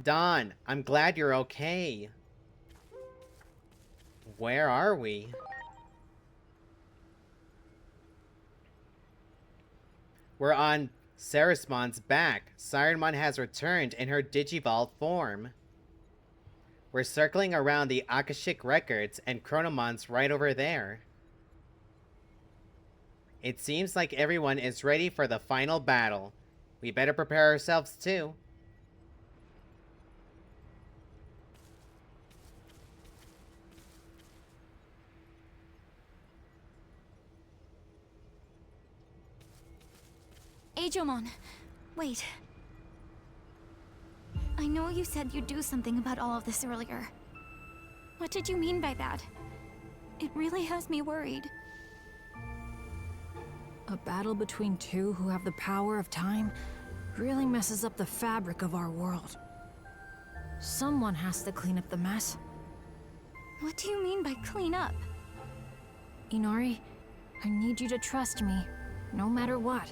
Dawn, I'm glad you're okay. Where are we? We're on Sarismon's back. Saruman has returned in her Digivolve form. We're circling around the Akashic records and Chronomon's right over there. It seems like everyone is ready for the final battle. We better prepare ourselves too. Digimon, wait. I know you said you'd do something about all of this earlier. What did you mean by that? It really has me worried. A battle between two who have the power of time really messes up the fabric of our world. Someone has to clean up the mess. What do you mean by clean up? Inari, I need you to trust me, no matter what.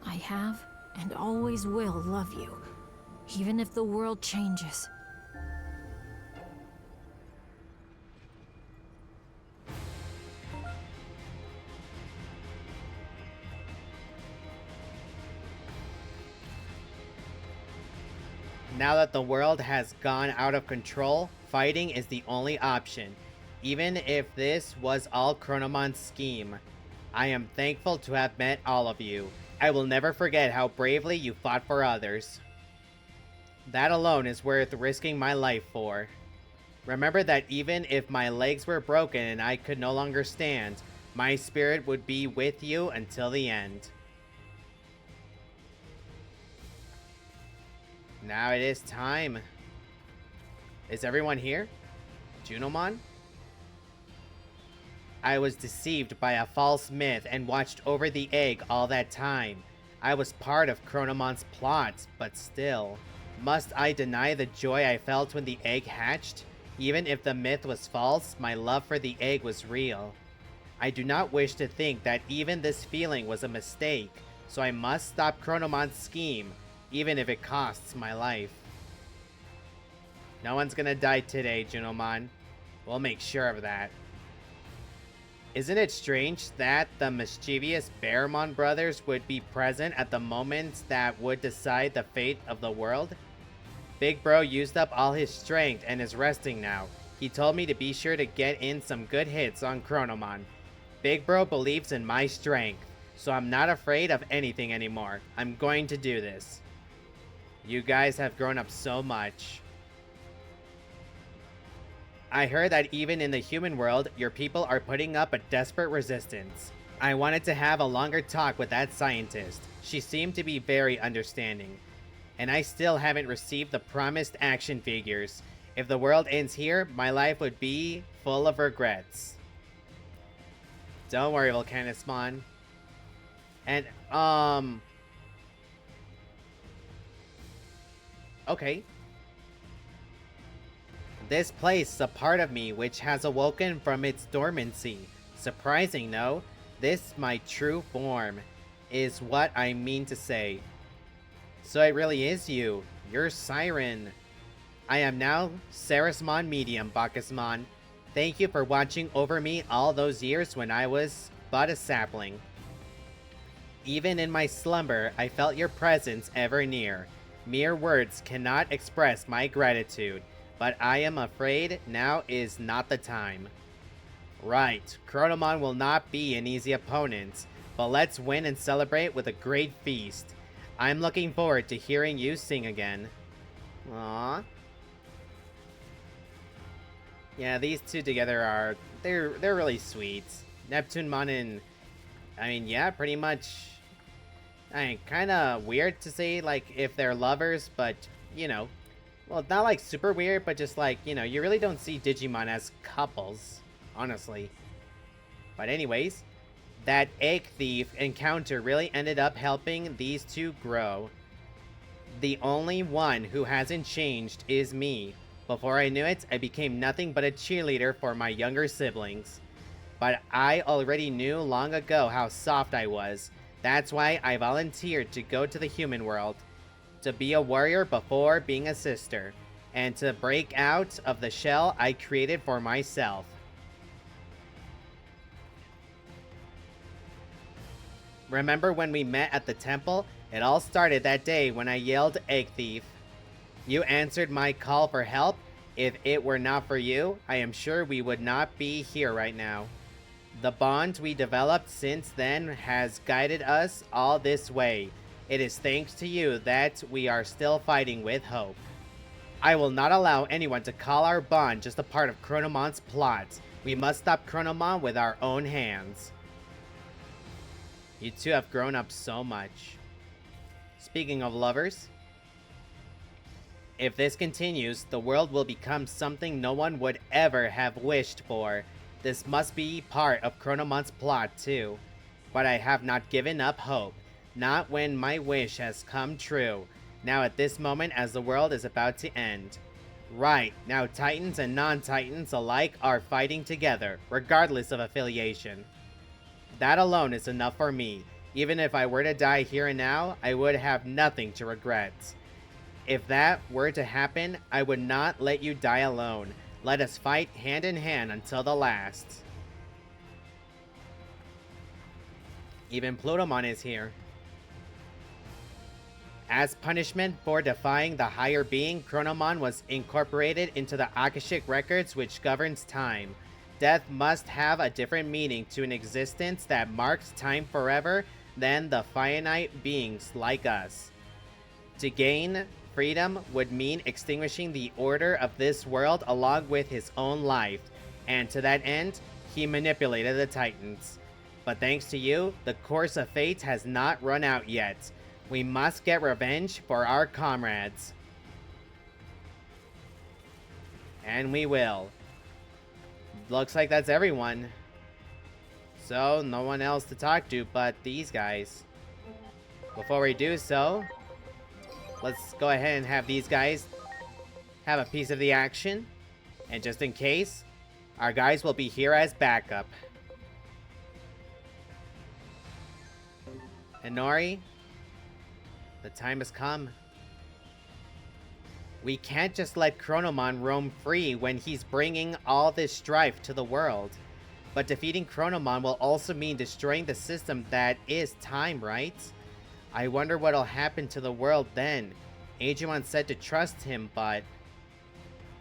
I have, and always will, love you, even if the world changes. Now that the world has gone out of control, fighting is the only option, even if this was all Chronomon's scheme. I am thankful to have met all of you. I will never forget how bravely you fought for others. That alone is worth risking my life for. Remember that even if my legs were broken and I could no longer stand, my spirit would be with you until the end. Now it is time. Is everyone here? Junomon? I was deceived by a false myth and watched over the egg all that time. I was part of Chronomon's plot, but still. Must I deny the joy I felt when the egg hatched? Even if the myth was false, my love for the egg was real. I do not wish to think that even this feeling was a mistake, so I must stop Chronomon's scheme, even if it costs my life. No one's gonna die today, Junomon. We'll make sure of that. Isn't it strange that the mischievous Baremon brothers would be present at the moment that would decide the fate of the world? Big Bro used up all his strength and is resting now. He told me to be sure to get in some good hits on Chronomon. Big Bro believes in my strength, so I'm not afraid of anything anymore. I'm going to do this. You guys have grown up so much. I heard that even in the human world, your people are putting up a desperate resistance. I wanted to have a longer talk with that scientist. She seemed to be very understanding. And I still haven't received the promised action figures. If the world ends here, my life would be full of regrets. Don't worry, Volcanismon. And, okay. This place, a part of me which has awoken from its dormancy. Surprising, no? This, my true form, is what I mean to say. So it really is you. You're Siren. I am now Sarismon Medium, Bacchusmon. Thank you for watching over me all those years when I was but a sapling. Even in my slumber, I felt your presence ever near. Mere words cannot express my gratitude. But I am afraid now is not the time. Right, Chronomon will not be an easy opponent, but let's win and celebrate with a great feast. I'm looking forward to hearing you sing again. Aww. Yeah, these two together are, they're really sweet. Neptunemon and, I mean, yeah, pretty much, I mean, kinda weird to say, like, if they're lovers, but, you know. Well, not like super weird, but just like, you know, you really don't see Digimon as couples, honestly. But anyways, that egg thief encounter really ended up helping these two grow. The only one who hasn't changed is me. Before I knew it, I became nothing but a cheerleader for my younger siblings. But I already knew long ago how soft I was. That's why I volunteered to go to the human world. to be a warrior before being a sister, and to break out of the shell I created for myself. Remember when we met at the temple? It all started that day when I yelled egg thief. You answered my call for help. If it were not for you, I am sure we would not be here right now. The bond we developed since then has guided us all this way. It is thanks to you that we are still fighting with hope. I will not allow anyone to call our bond just a part of Chronomon's plot. We must stop Chronomon with our own hands. You two have grown up so much. Speaking of lovers, if this continues, the world will become something no one would ever have wished for. This must be part of Chronomon's plot too. But I have not given up hope. Not when my wish has come true. Now at this moment as the world is about to end. Right, now Titans and non-Titans alike are fighting together, regardless of affiliation. That alone is enough for me. Even if I were to die here and now, I would have nothing to regret. If that were to happen, I would not let you die alone. Let us fight hand in hand until the last. Even Plutomon is here. As punishment for defying the higher being, Chronomon was incorporated into the Akashic records which governs time. Death must have a different meaning to an existence that marks time forever than the finite beings like us. To gain freedom would mean extinguishing the order of this world along with his own life, and to that end, he manipulated the Titans. But thanks to you, the course of fate has not run out yet. We must get revenge for our comrades. And we will. Looks like that's everyone. So, no one else to talk to but these guys. Before we do so, let's go ahead and have these guys have a piece of the action. And just in case, our guys will be here as backup. Inori, the time has come. We can't just let Chronomon roam free when he's bringing all this strife to the world. But defeating Chronomon will also mean destroying the system that is time, right? I wonder what'll happen to the world then. Digimon said to trust him, but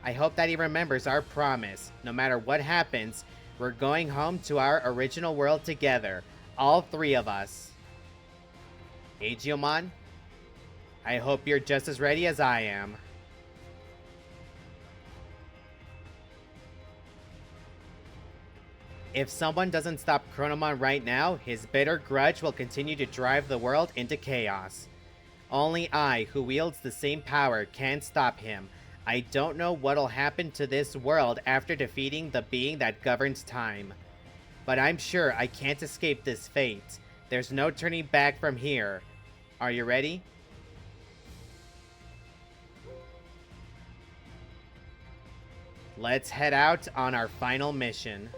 I hope that he remembers our promise. No matter what happens, we're going home to our original world together. All three of us. Digimon, I hope you're just as ready as I am. If someone doesn't stop Chronomon right now, his bitter grudge will continue to drive the world into chaos. Only I, who wields the same power, can stop him. I don't know what'll happen to this world after defeating the being that governs time. But I'm sure I can't escape this fate. There's no turning back from here. Are you ready? Let's head out on our final mission.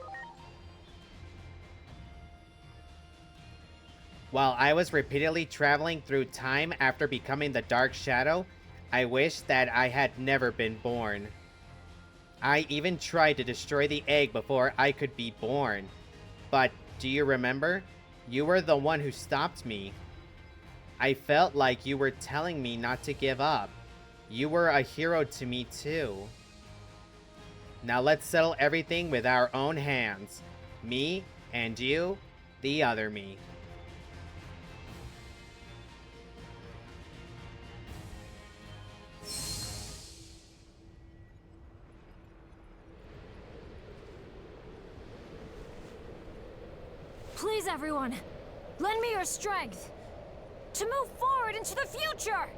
While I was repeatedly traveling through time after becoming the Dark Shadow, I wish that I had never been born. I even tried to destroy the egg before I could be born. But do you remember? You were the one who stopped me. I felt like you were telling me not to give up. You were a hero to me too. Now let's settle everything with our own hands. Me and you, the other me. Please, everyone, lend me your strength to move forward into the future!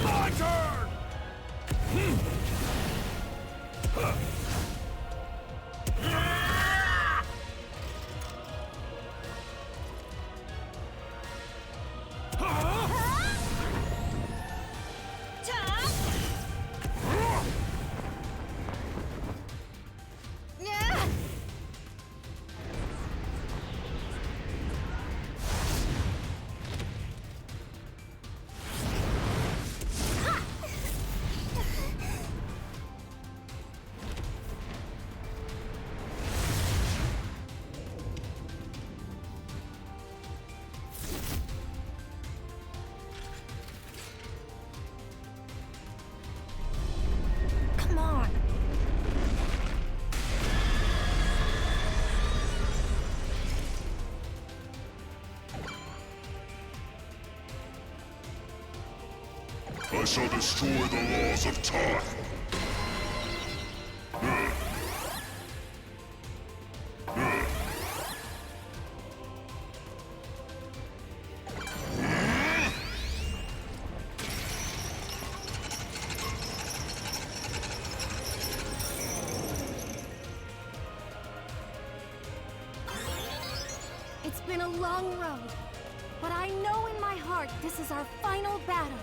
My turn! Come on. I shall destroy the laws of time. It's been a long road, but I know in my heart this is our final battle.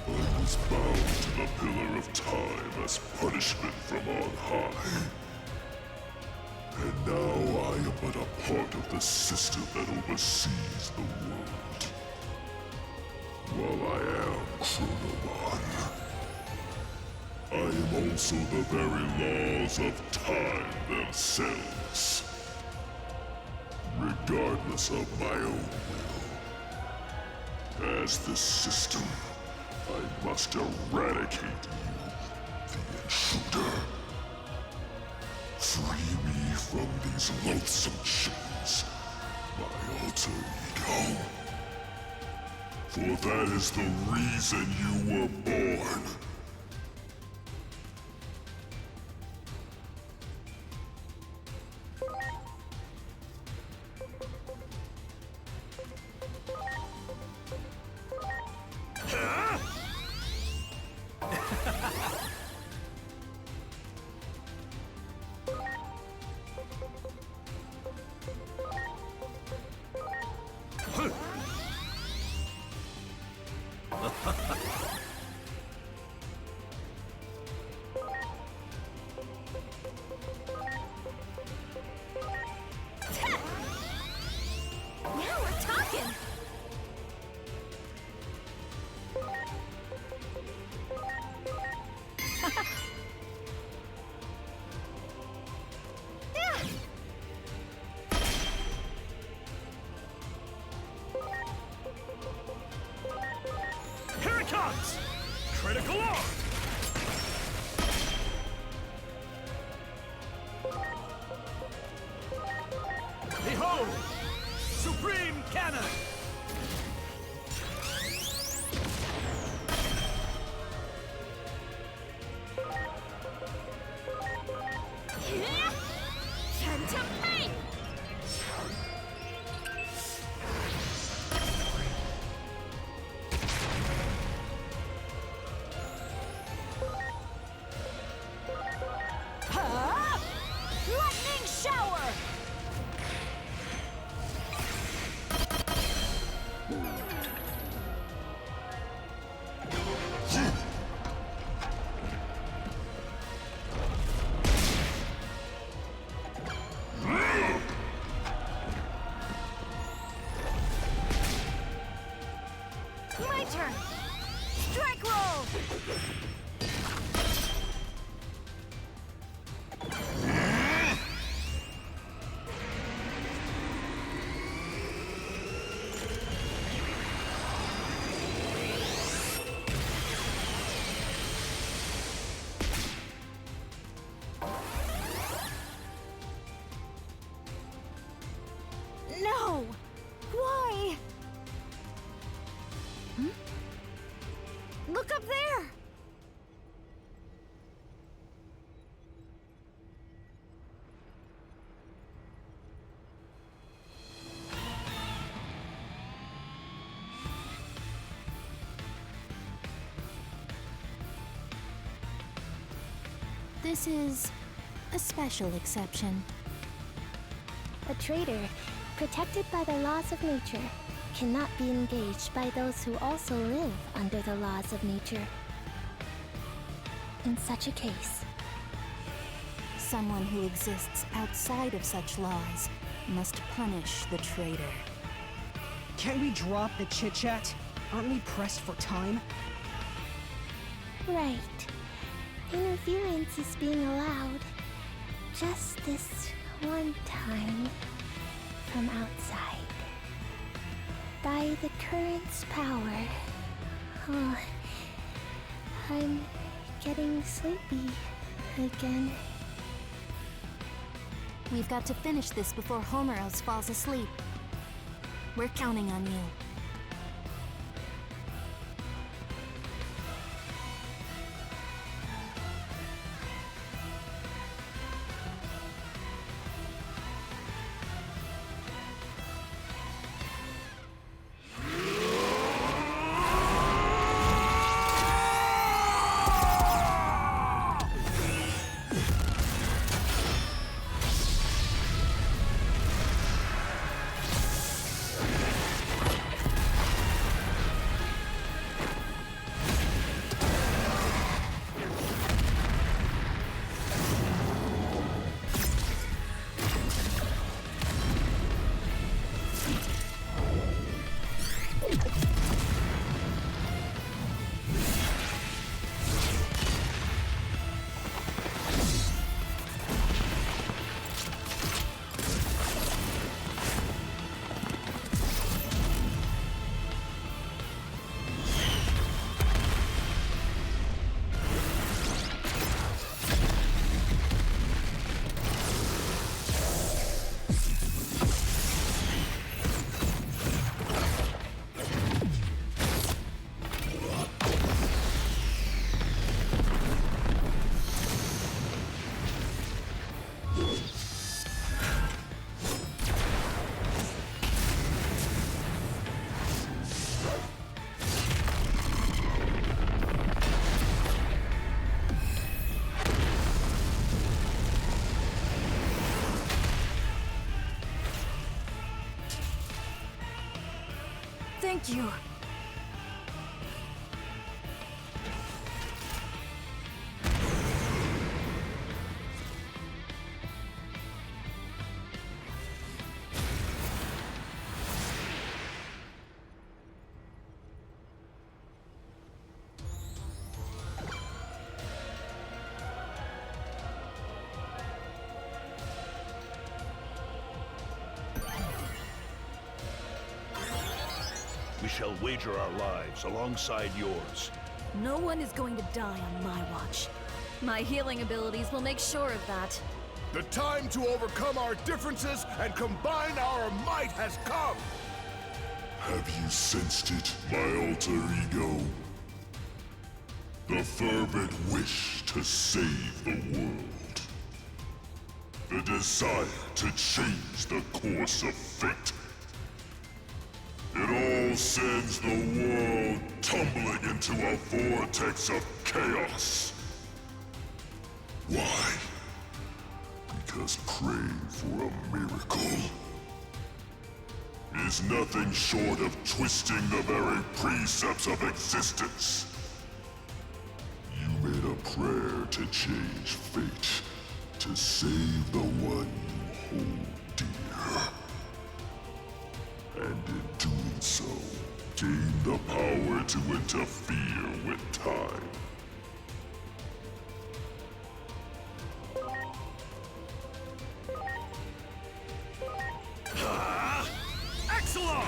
I was bound to the Pillar of Time as punishment from on high. And now I am but a part of the system that oversees the world. While I am Chronomon, I am also the very laws of time themselves. Regardless of my own will, as the system, I must eradicate you, the intruder. Free me from these loathsome chains, my alter ego. For that is the reason you were born. Now we're talking! Here it comes! Critical arm! Behold! Supreme Cannon! Phantom Pain! Huh? Lightning Shower! My turn! Strike roll! No! Why? Look up there! This is a special exception. A traitor, protected by the laws of nature, cannot be engaged by those who also live under the laws of nature. In such a case, Someone who exists outside of such laws must punish the traitor. Can't we drop the chit-chat? Aren't we pressed for time? right. Interference is being allowed. Just this one time. From outside. By the current's power. Oh, I'm getting sleepy again. We've got to finish this before Homeros falls asleep. We're counting on you. Thank you. We shall wager our lives alongside yours. No one is going to die on my watch. My healing abilities will make sure of that. The time to overcome our differences and combine our might has come! Have you sensed it, my alter ego? The fervent wish to save the world. The desire to change the course of fate. It all sends the world tumbling into a vortex of chaos. Why? Because praying for a miracle is nothing short of twisting the very precepts of existence. You made a prayer to change fate, to save the one you hold dear. And in doing so, gain the power to interfere with time. Excellent!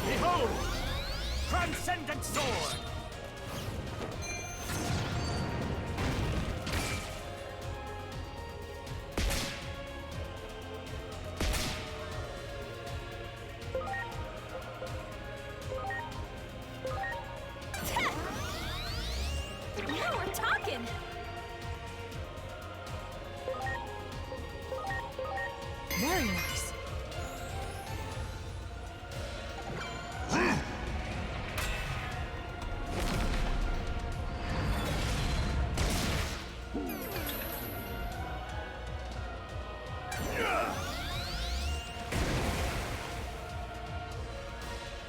Behold! Transcendent Sword! Now we're talking! Very nice.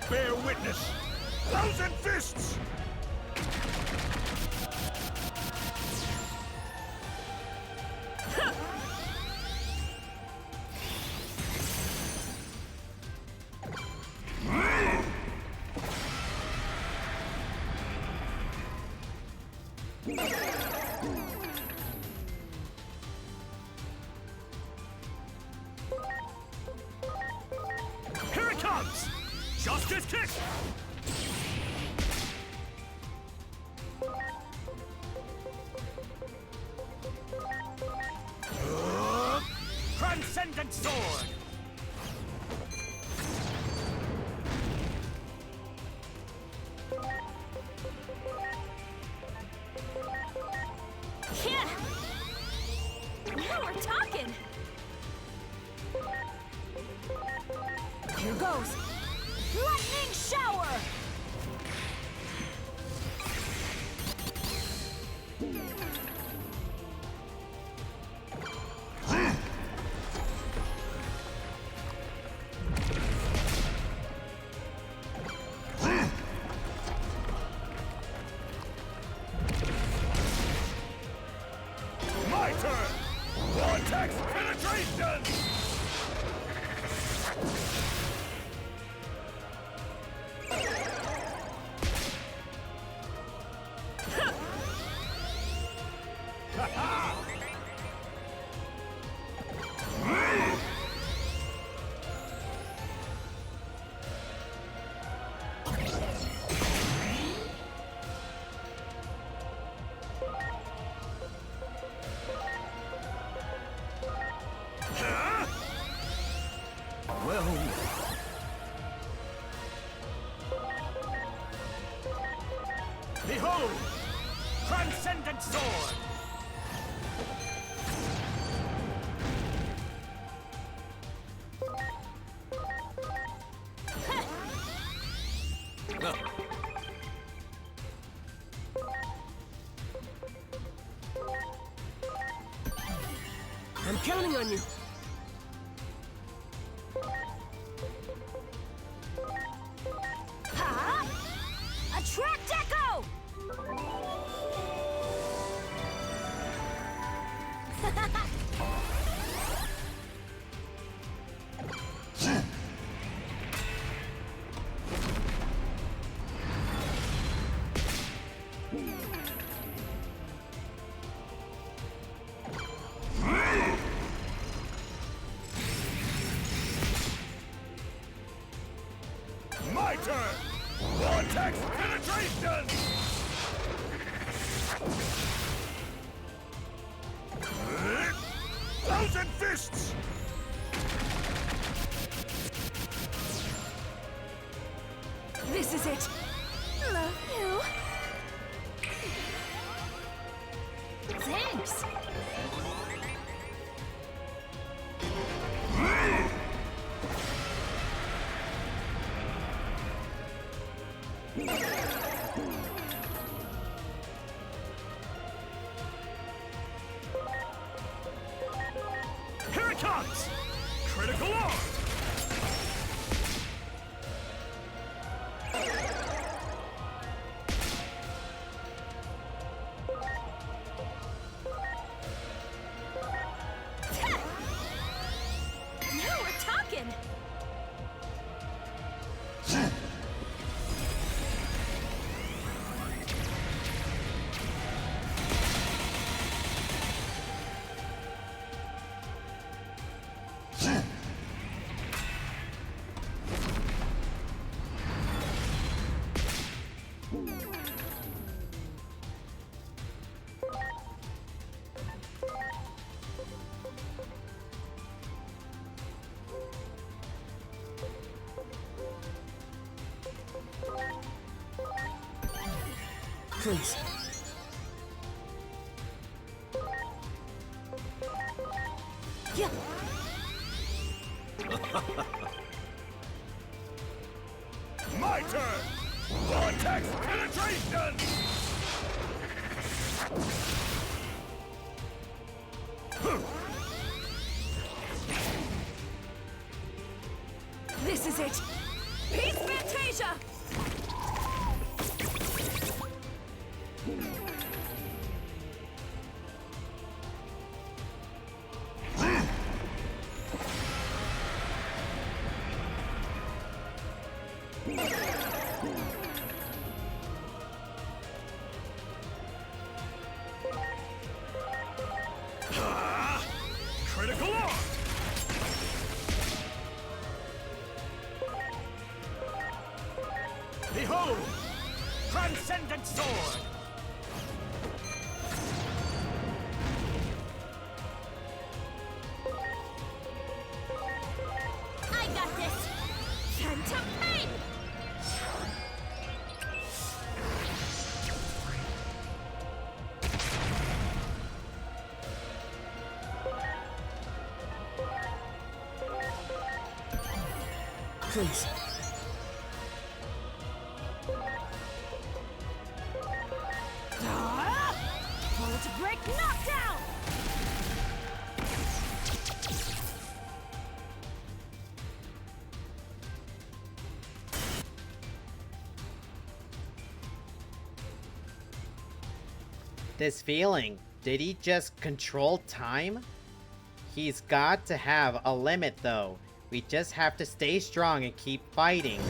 Bear witness! Thousand Fists! Here it comes! Justice Kick! Transcendent Sword! Yeah! Now we're talking! Here goes. Lightning Shower! My turn! Vortex Penetration! Well, behold! Transcendent Sword! I'm counting on you. Ha! Attract Echo! My turn! Vortex Penetration! Thousand Fists! This is it! Love you! Thanks! Here it comes! Critical Arm! Now we're talking! Please. Yeah! My turn! Vortex Penetration! This is it! Peace Fantasia! Amnesia! Critical arm! Behold! Transcendent sword! I got this! Phantom Pain! Please. Volt break knockdown! This feeling, did he just control time? He's got to have a limit though. We just have to stay strong and keep fighting.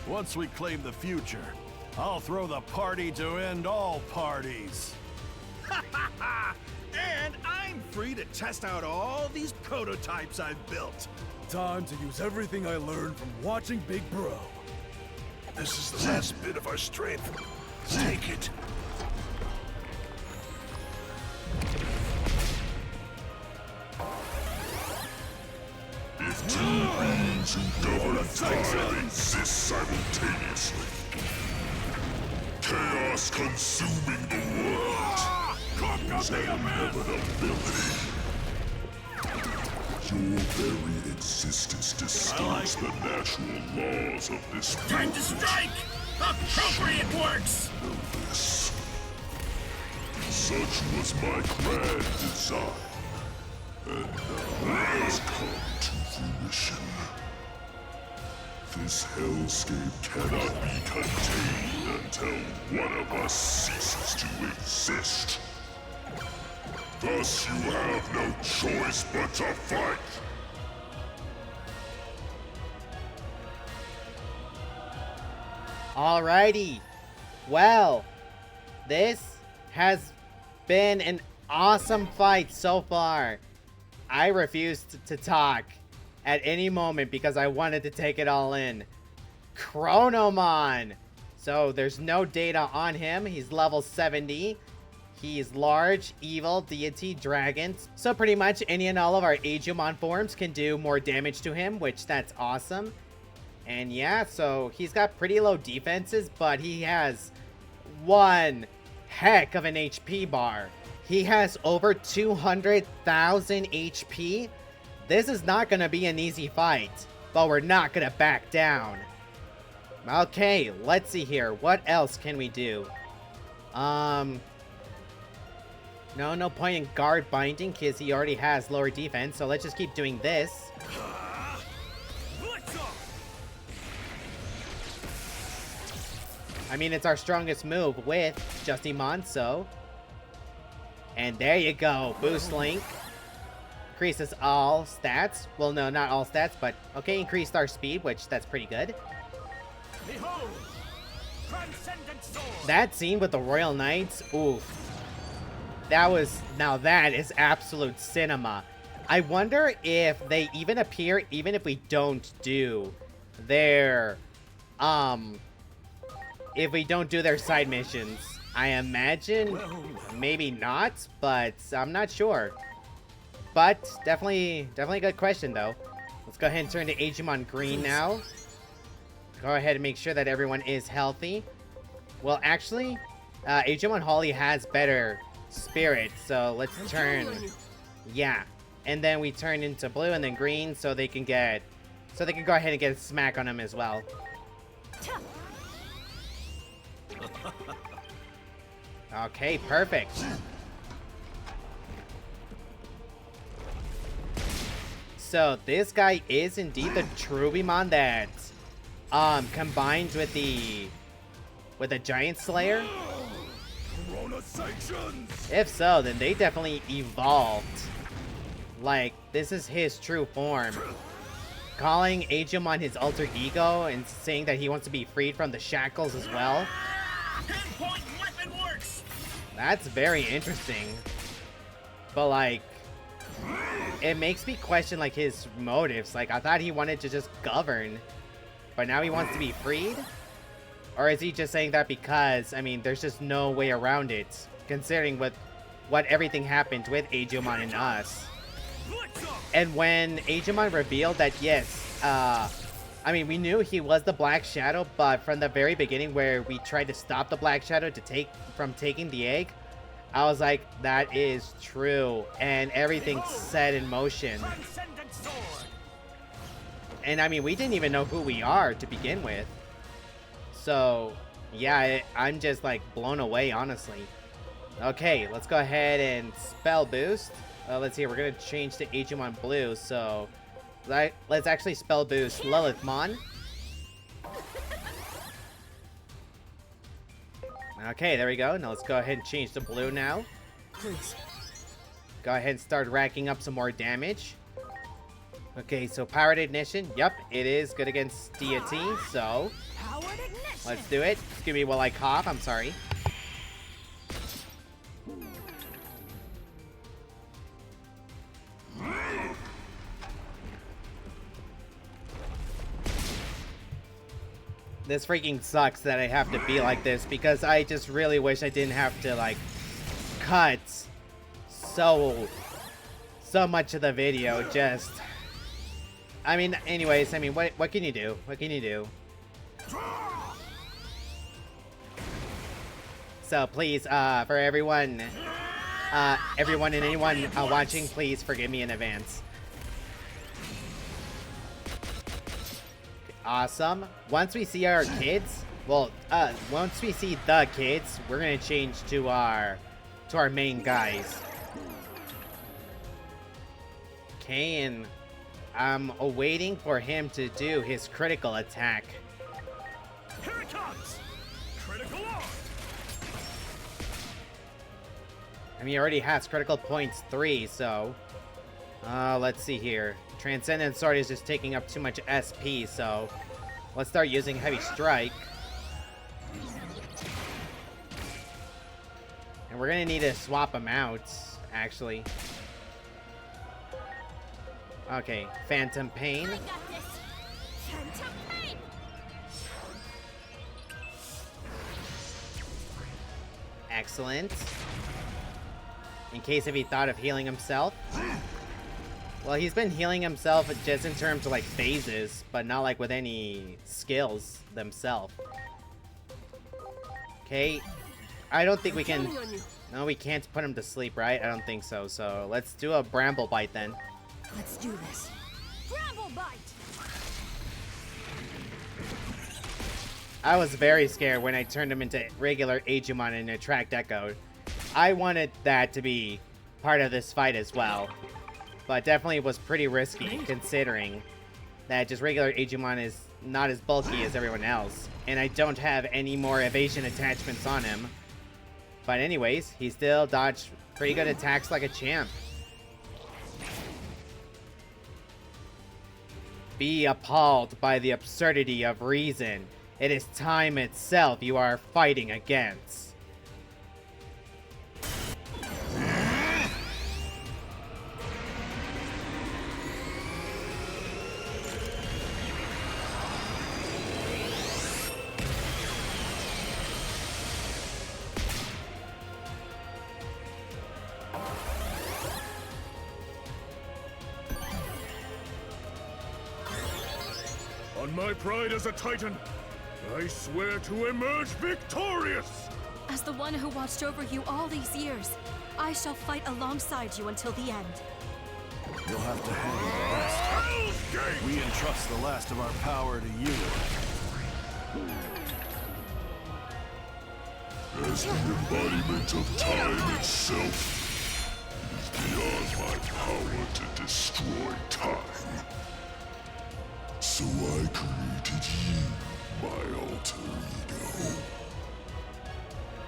Once we claim the future, I'll throw the party to end all parties. And I'm free to test out all these prototypes I've built. Time to use everything I learned from watching Big Bro. This is the last bit of our strength. Take it. If two beings who govern time exist simultaneously, chaos consuming the world is an inevitability. Your very existence disturbs the natural laws of this world. Time to strike! Appropriate works! Know this. Such was my grand design, and now it has come to fruition. This hellscape cannot be contained until one of us ceases to exist. Thus you have no choice but to fight. Alrighty. Well, this has been an awesome fight so far. I refused to talk at any moment because I wanted to take it all in. Chronomon! So there's no data on him. He's level 70. He's large, evil, deity, dragons. So pretty much any and all of our Digimon forms can do more damage to him, which that's awesome. And yeah, so he's got pretty low defenses, but he has one heck of an HP bar. He has over 200,000 HP. This is not going to be an easy fight, but we're not going to back down. Okay, let's see here. What else can we do? No point in guard binding because he already has lower defense, so let's just keep doing this. I mean, it's our strongest move with Digimon, so. And there you go, Boost Link. Increases all stats. Well, no, not all stats, but okay, increased our speed, which that's pretty good. Behold! Transcendent sword! That scene with the Royal Knights, oof. Now that is absolute cinema. I wonder if they even appear, even if we don't do their, if we don't do their side missions. I imagine maybe not, but I'm not sure. But definitely a good question though. Let's go ahead and turn to Digimon Green now. Go ahead and make sure that everyone is healthy. Well, actually, Digimon Holly has better spirit, so let's turn. Yeah, And then we turn into blue and then green so they can get... So they can go ahead and get a smack on him as well. Okay, perfect. So this guy is indeed the Trubimon that combined with the Giant Slayer. If so, then they definitely evolved. Like, this is his true form. Calling Agumon his alter ego and saying that he wants to be freed from the shackles as well. Pinpoint weapon works. That's very interesting. But like, it makes me question like his motives. Like, I thought he wanted to just govern, but now he wants to be freed? Or is he just saying that because, I mean, there's just no way around it, considering what everything happened with Agumon and us. And when Agumon revealed that, yes, I mean, we knew he was the Black Shadow, but from the very beginning where we tried to stop the Black Shadow from taking the egg, I was like, that is true. And everything's set in motion. And I mean, we didn't even know who we are to begin with. So, yeah, I'm just like blown away, honestly. Okay, let's go ahead and spell boost. Let's see, we're gonna change to Agumon Blue, so let's actually spell boost Lilithmon. Okay, there we go. Now let's go ahead and change to blue now. Please. Go ahead and start racking up some more damage. Okay, so Powered Ignition. Yep, it is good against deity, so let's do it. Excuse me while I cough, I'm sorry. This freaking sucks that I have to be like this, because I just really wish I didn't have to like cut so much of the video. Just, I mean, anyways, I mean, what can you do? What can you do? So please, for everyone and anyone watching, please forgive me in advance. Awesome. Once we see our kids, well, once we see the kids, we're gonna change to our main guys. Okay, and I'm awaiting for him to do his critical attack. Here it comes. Critical on. I mean, he already has critical points 3, so let's see here. Transcendent Sword is just taking up too much SP, so let's start using Heavy Strike. And we're gonna need to swap them out, actually. Okay, Phantom Pain. I got this. Phantom Pain. Excellent. In case if he thought of healing himself. Well, he's been healing himself just in terms of like phases, but not like with any skills themselves. Okay, I don't think we can. No, we can't put him to sleep, right? I don't think so. So let's do a Bramble Bite then. Let's do this. Bramble Bite. I was very scared when I turned him into regular Agumon and Attract Echo. I wanted that to be part of this fight as well. But definitely was pretty risky, considering that just regular Agumon is not as bulky as everyone else. And I don't have any more evasion attachments on him. But anyways, he still dodged pretty good attacks like a champ. Be appalled by the absurdity of reason. It is time itself you are fighting against. On my pride as a Titan, I swear to emerge victorious! As the one who watched over you all these years, I shall fight alongside you until the end. You'll have to handle the rest. We entrust the last of our power to you. As the embodiment of time itself, it is beyond my power to destroy time. So I created you, my alter ego.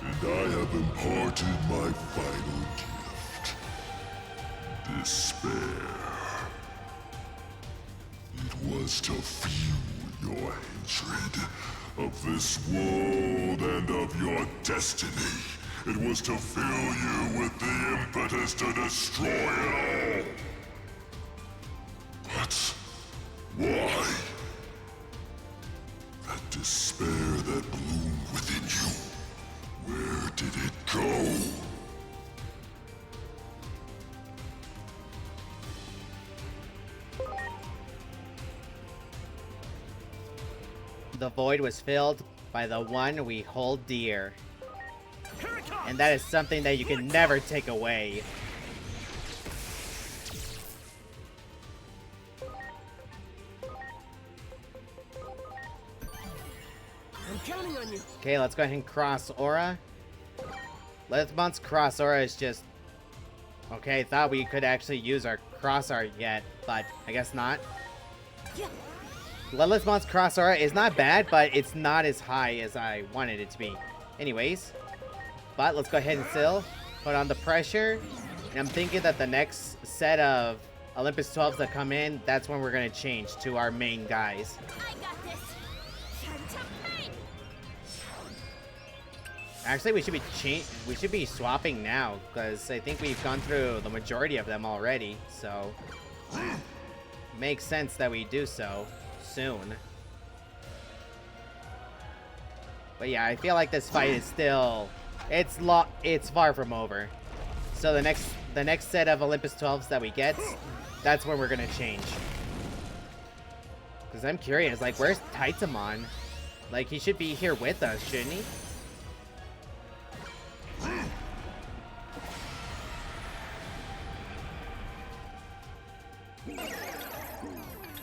And I have imparted my final gift. Despair. It was to fuel your hatred of this world and of your destiny. It was to fill you with the impetus to destroy it all. But why? That despair that bloomed within you, where did it go? The void was filled by the one we hold dear. And that is something that you can never take away. I'm counting on you. Okay, let's go ahead and cross aura. Lithmon's cross aura is just... Okay, I thought we could actually use our cross art yet, but I guess not. Lithmon's cross aura is not bad, but it's not as high as I wanted it to be. Anyways, but let's go ahead and still put on the pressure. And I'm thinking that the next set of Olympus 12s that come in, that's when we're going to change to our main guys. I got this. Time to fight. Actually, we should be swapping now, because I think we've gone through the majority of them already, so makes sense that we do so soon. But yeah, I feel like this fight is still it's far from over. So the next set of Olympus 12s that we get, that's when we're gonna change. Because I'm curious, like, where's Titamon? Like, he should be here with us, shouldn't he?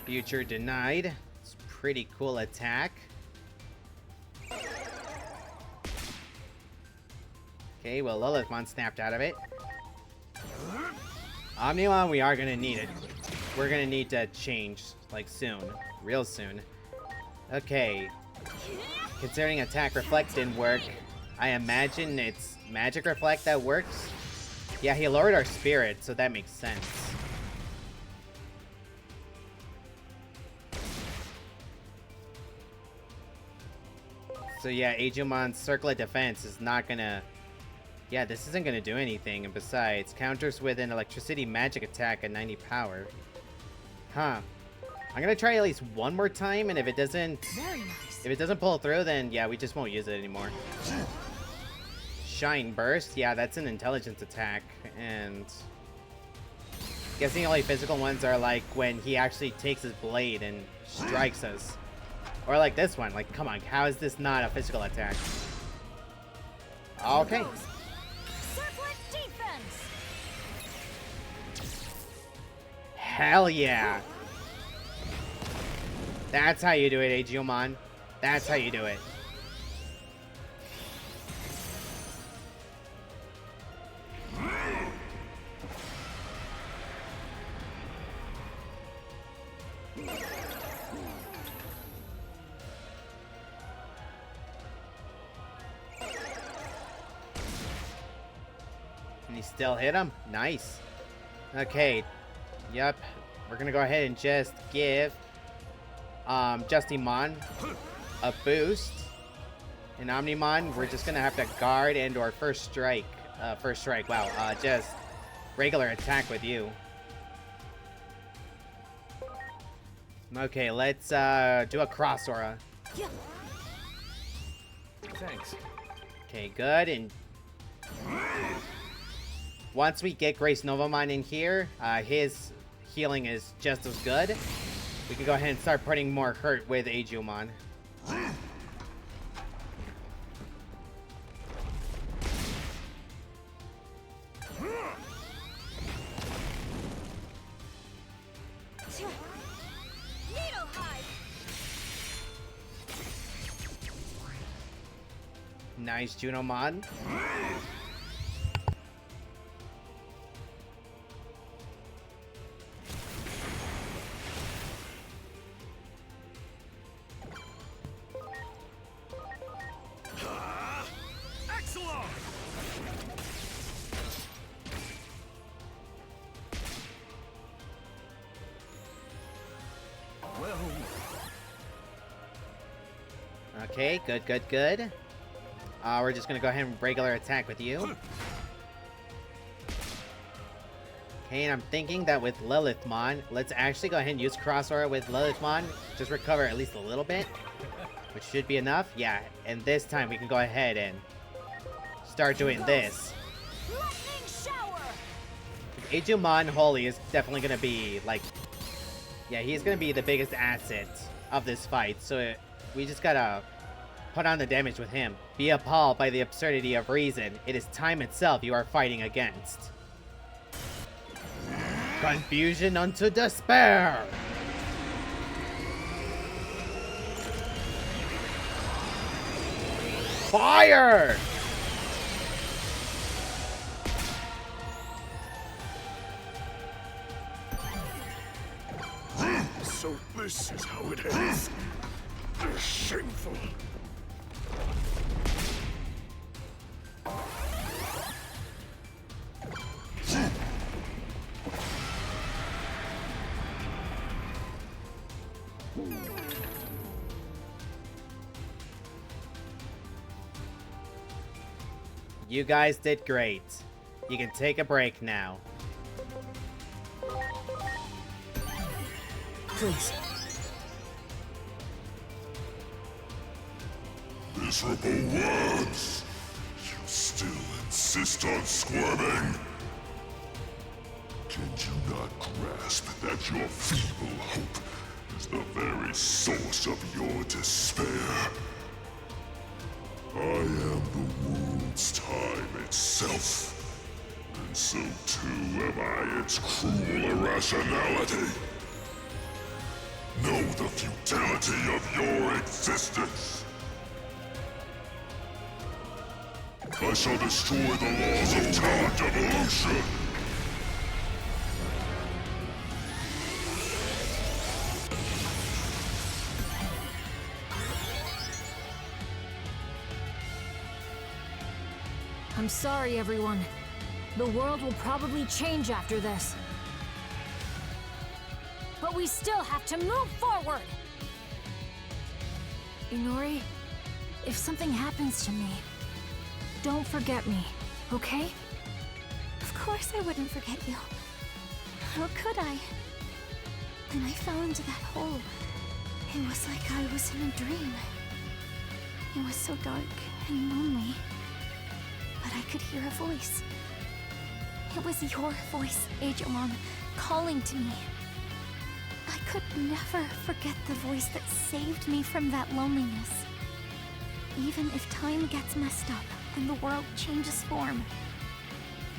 Future denied. It's a pretty cool attack. Okay, well, Lilithmon snapped out of it. Omnimon, we are gonna need it. We're gonna need to change, like, soon. Real soon. Okay. Considering Attack Reflect didn't work, I imagine it's Magic Reflect that works. Yeah, he lowered our spirit, so that makes sense. So yeah, Ajumon's Circle of Defense is not gonna... Yeah, this isn't gonna do anything, and besides, counters with an electricity magic attack at 90 power. Huh. I'm gonna try at least one more time, and if it doesn't... Very nice. If it doesn't pull through, then yeah, we just won't use it anymore. Shine Burst, yeah, that's an intelligence attack, and... guess the only physical ones are like when he actually takes his blade and strikes us. Or like this one, like, come on, how is this not a physical attack? Okay. Circlet defense. Hell yeah. That's how you do it, Agumon. That's how you do it. Can he still hit him? Nice. Okay. Yep. We're gonna go ahead and just give Justimon a boost. And Omnimon, we're just gonna have to guard and or first strike. Wow. Just regular attack with you. Okay, let's do a cross aura. Thanks. Okay, good. And once we get Grace Novamon in here, his healing is just as good. We can go ahead and start putting more hurt with Agumon. Nice, Junomon. Excellent! Well, Okay, good, good, good. We're just gonna go ahead and regular attack with you. Okay, and I'm thinking that with Lilithmon, let's actually go ahead and use Cross Aura with Lilithmon. Just recover at least a little bit, which should be enough. Yeah, and this time we can go ahead and start doing this. Digimon Holy is definitely gonna be, like... Yeah, he's gonna be the biggest asset of this fight, so we just gotta put on the damage with him. Be appalled by the absurdity of reason. It is time itself you are fighting against. Confusion unto despair! Fire! So this is how it ends. Shameful. You guys did great. You can take a break now. Please. Miserable words! You still insist on squirming? Can you not grasp that your feeble hope is the very source of your despair? I am the world's time itself, and so too am I its cruel irrationality. Know the futility of your existence. I shall destroy the laws of talent evolution. I'm sorry, everyone. The world will probably change after this. But we still have to move forward! Inori, if something happens to me, don't forget me, okay? Of course I wouldn't forget you. How could I? When I fell into that hole, it was like I was in a dream. It was so dark and lonely. But I could hear a voice. It was your voice, Digimon, calling to me. I could never forget the voice that saved me from that loneliness. Even if time gets messed up and the world changes form,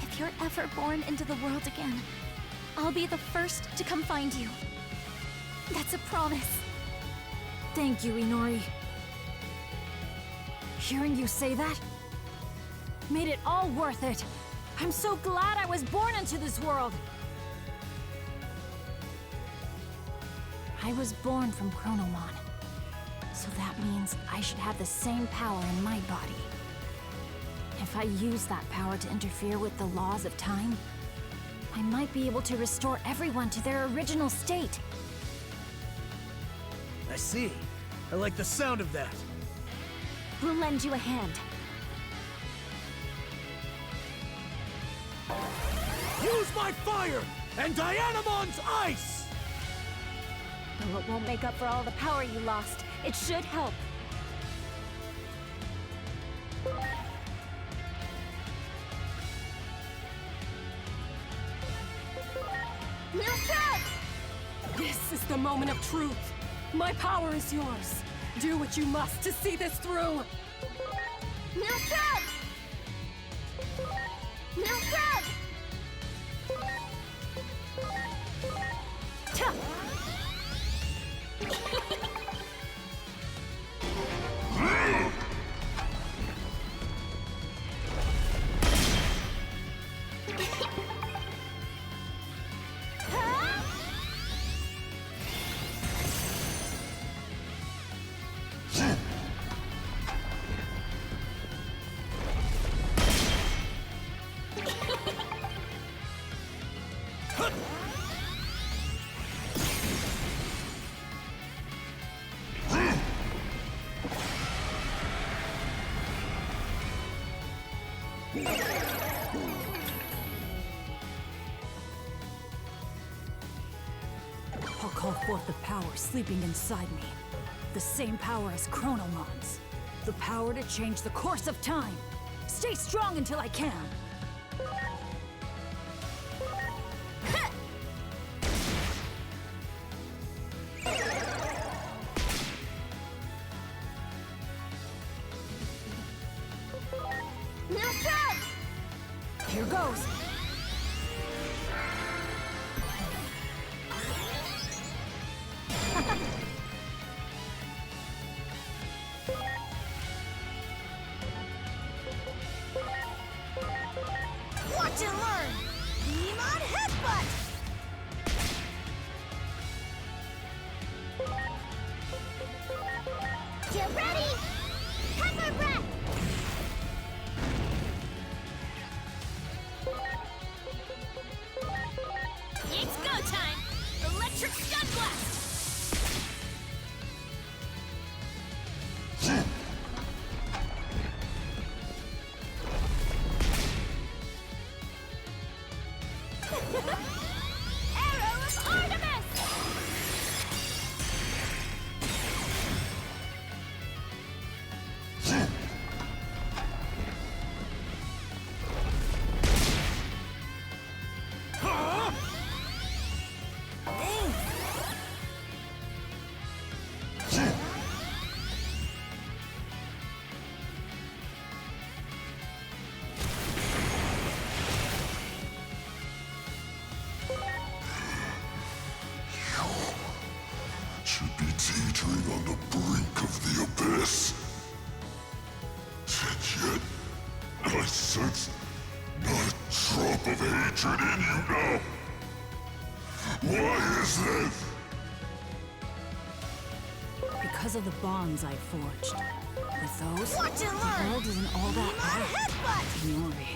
if you're ever born into the world again, I'll be the first to come find you. That's a promise. Thank you, Inori. Hearing you say that made it all worth it. I'm so glad I was born into this world. I was born from Chronomon, so that means I should have the same power in my body. If I use that power to interfere with the laws of time, I might be able to restore everyone to their original state. I see. I like the sound of that. We'll lend you a hand. Use my fire and Dianamon's ice! Though it won't make up for all the power you lost, it should help. This is the moment of truth. My power is yours. Do what you must to see this through. I'll call forth the power sleeping inside me. The same power as Chronomon's. The power to change the course of time. Stay strong until I can. Here goes. Watch and learn! Digimon Headbutt! Get ready! Pepper breath! It's go time! Electric Stun Blast! Arrow of Artemis! Should be teetering on the brink of the abyss. And yet, I sense not a drop of hatred in you now. Why is this? Because of the bonds I forged. With those, Watch and the learn! world isn't all that Digimon bad. Headbutt! Inori.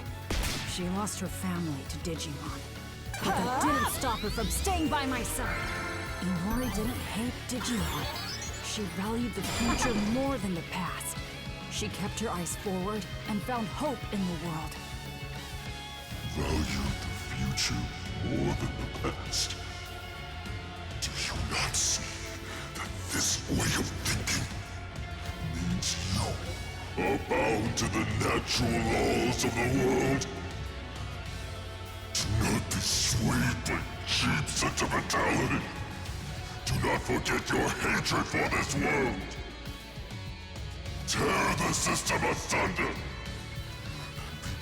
She lost her family to Digimon. But that didn't stop her from staying by my side. Inori didn't hate Digimon. She valued the future more than the past. She kept her eyes forward and found hope in the world. Valued the future more than the past. Do you not see that this way of thinking means you are bound to the natural laws of the world? Do not be swayed by cheap sentimentality. Do not forget your hatred for this world. Tear the system asunder and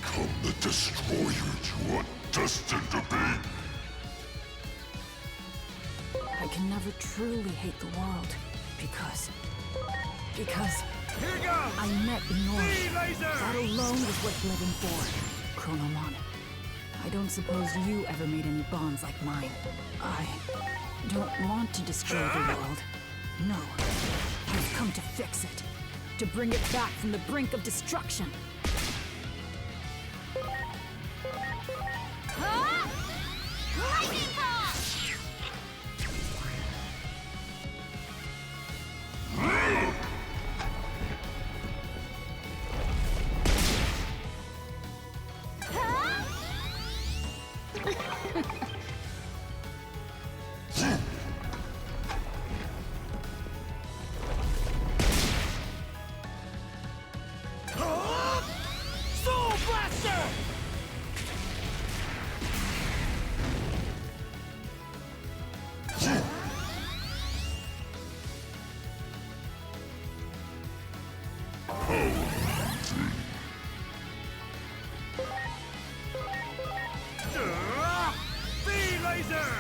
become the destroyer you are destined to be. I can never truly hate the world because Here goes! I met Inori. Laser! That alone was worth living for. Chronomon, I don't suppose you ever made any bonds like mine. I don't want to destroy the world. No. I've come to fix it. To bring it back from the brink of destruction. Huh? Lightning Ball! Soul Blaster! V-Laser!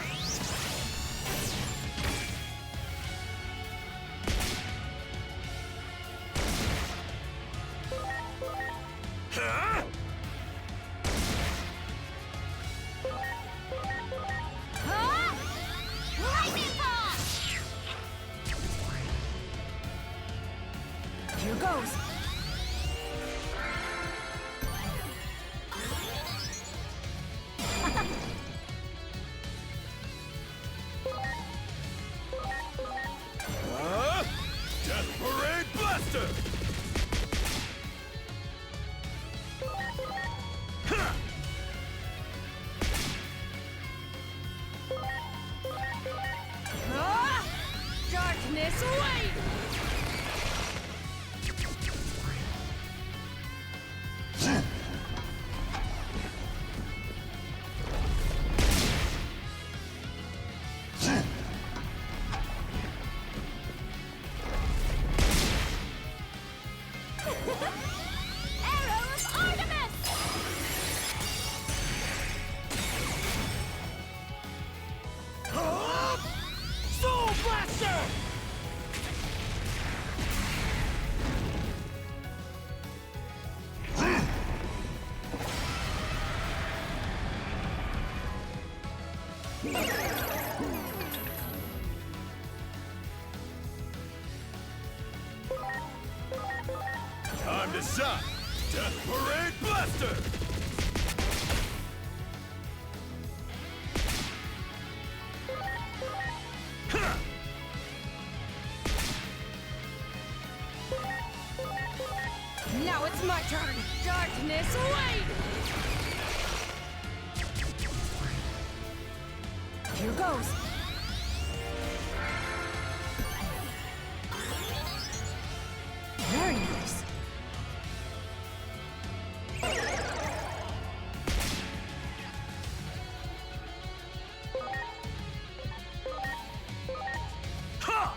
Huh? Huh? Lightning Ball! Here goes. Death Parade Blaster! Ah! Darkness, wait! Arrow of Artemis! Soul Blaster! Time to shine! Death Parade Blaster! Ha! Now it's my turn! Darkness, wait! Here goes. Very nice. Ha!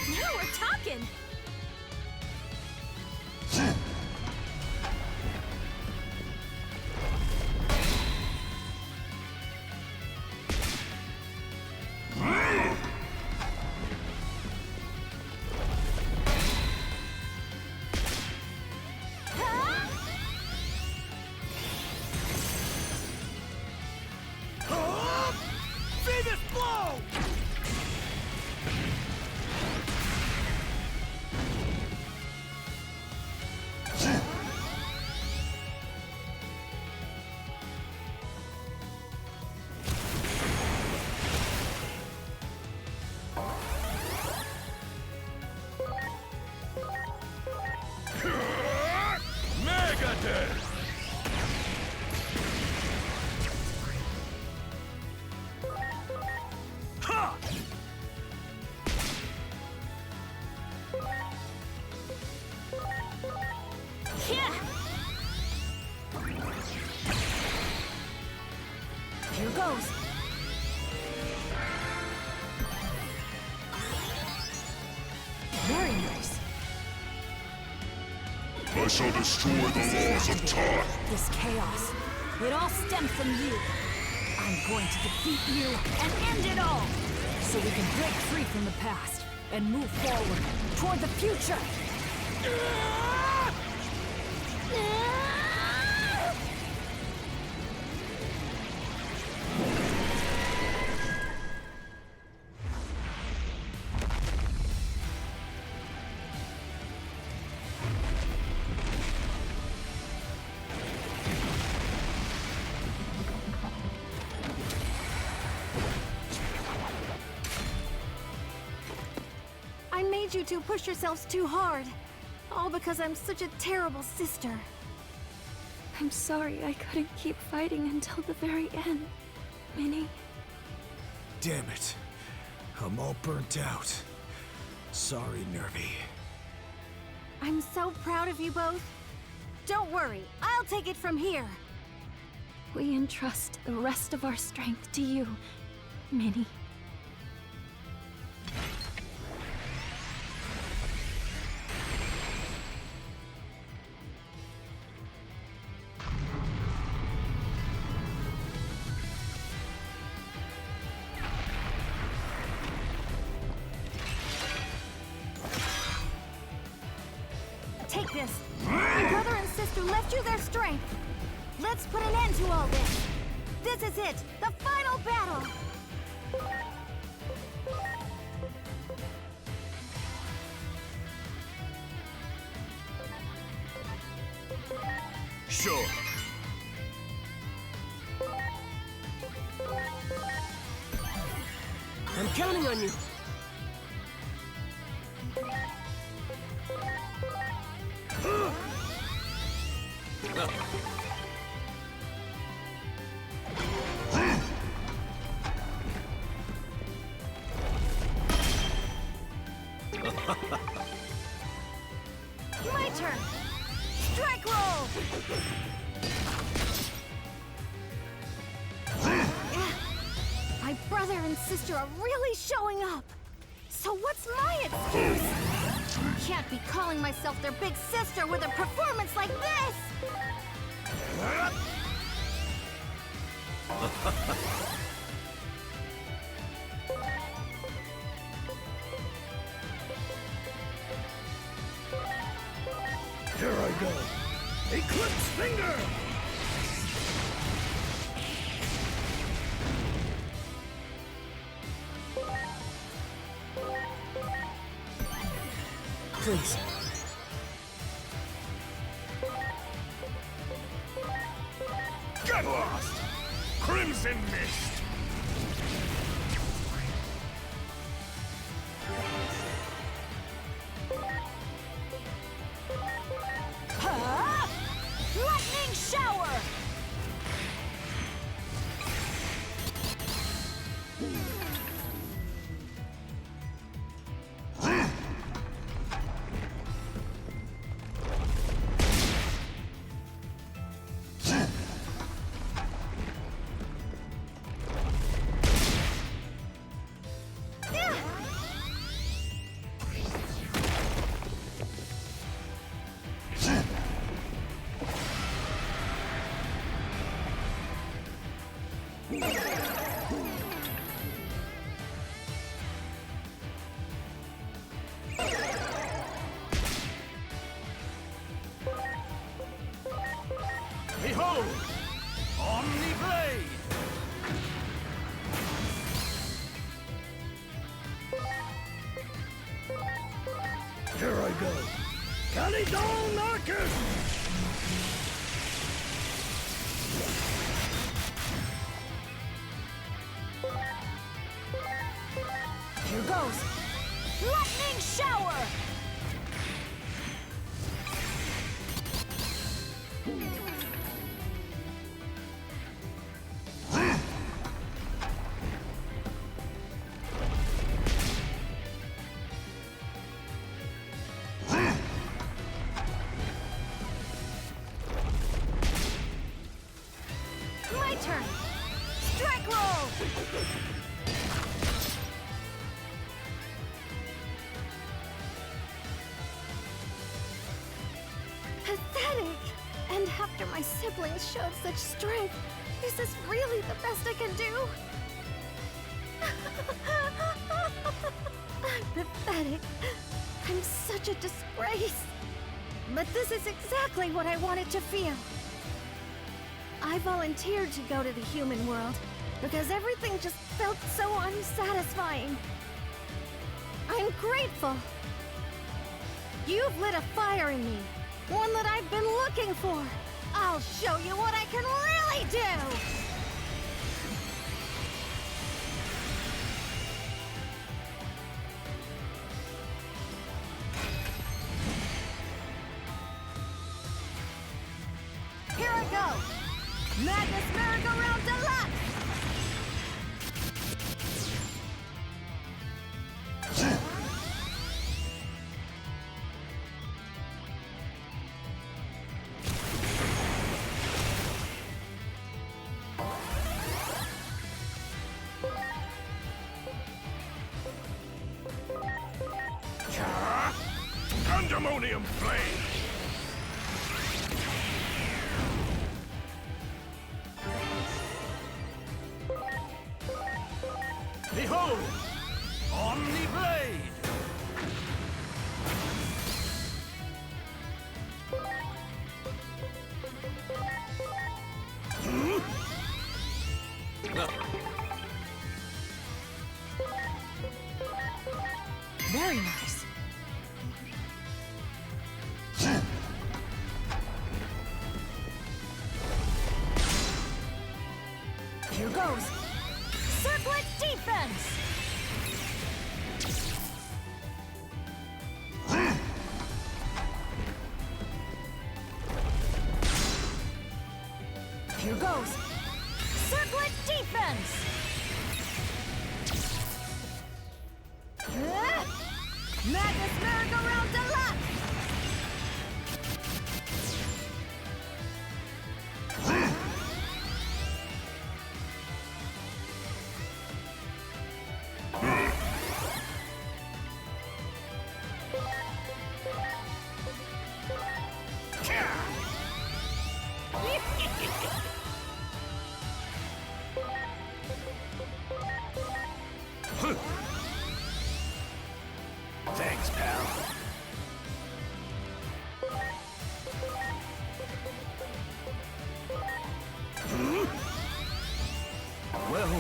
Now we're talking! Venus Blow! Mega Death! Ha! Yeah! Here goes. Very nice. I shall destroy the laws of time. This chaos, it all stems from you. I'm going to defeat you and end it all, so we can break free from the past and move forward toward the future. I made you two push yourselves too hard. All because I'm such a terrible sister. I'm sorry I couldn't keep fighting until the very end, Minnie. Damn it. I'm all burnt out. Sorry, Nervy. I'm so proud of you both. Don't worry, I'll take it from here. We entrust the rest of our strength to you, Minnie. Take this. Your brother and sister left you their strength. Let's put an end to all this. This is it, the final battle. Sure. I'm counting on you. My turn! Strike roll! My brother and sister are really showing up! So what's my excuse? Can't be calling myself their big sister with a performance like this! Here I go. Eclipse Finger! Please. Get lost! Crimson Mist! Huh? Lightning shower! Behold! Omni Blade! Here I go. Calidon Arcus! Here goes! Lightning shower! My turn! Strike roll! Pathetic! And after my siblings showed such strength, is this really the best I can do? I'm pathetic. I'm such a disgrace. But this is exactly what I wanted to feel. I volunteered to go to the human world because everything just felt so unsatisfying. I'm grateful. You've lit a fire in me, one that I've been looking for. I'll show you what I can really do! Here I go! Madness Merry-Go-Round Deluxe! Pandemonium Flame! Behold! Omni Blade! Very nice. Here goes! Circlet Defense! Here goes. Circlet defense! Madness merry-go-round deluxe! Thanks, pal. Well...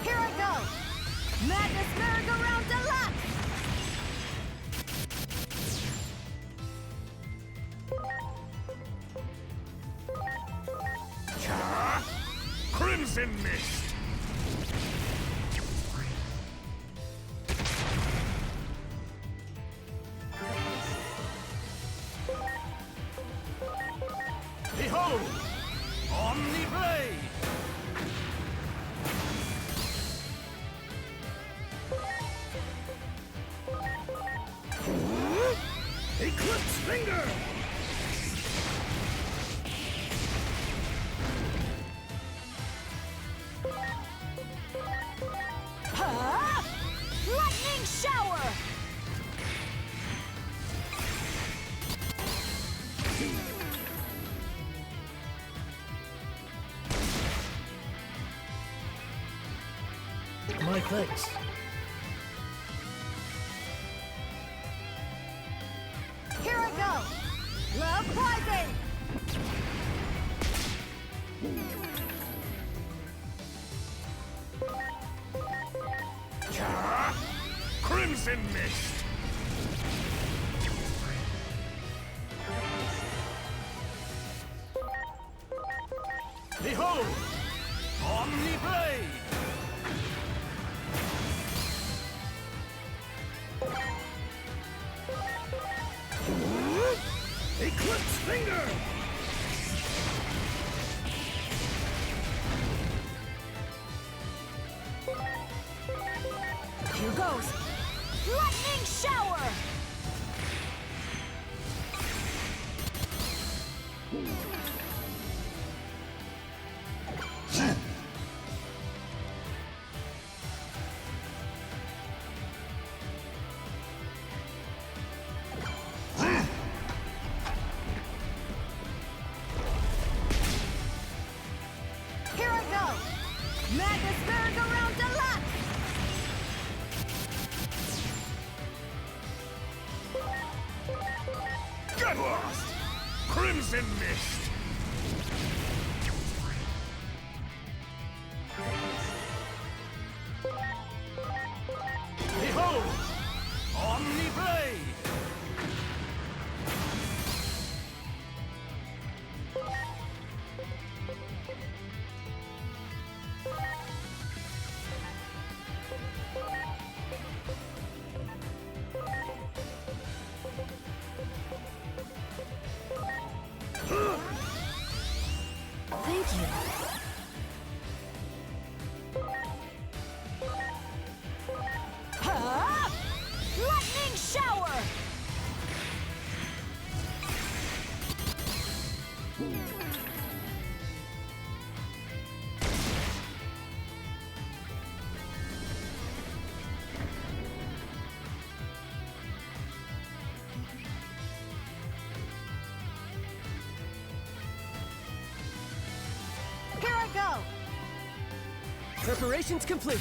Here I go! Madness merry-go-round deluxe! Crimson Mist! Behold! Omni Blade! Eclipse Finger! Huh? Lightning shower! My thanks. Here I go! Love poison! Crimson Mist! Behold! Omni Blade! Eclipse Finger! Here goes. Lightning shower! Here I go! Madness merry-go-round deluxe! Get lost! Crimson Mist! Behold! Omni Blade! Thank you. Huh? Lightning shower! Here I go! Preparations complete.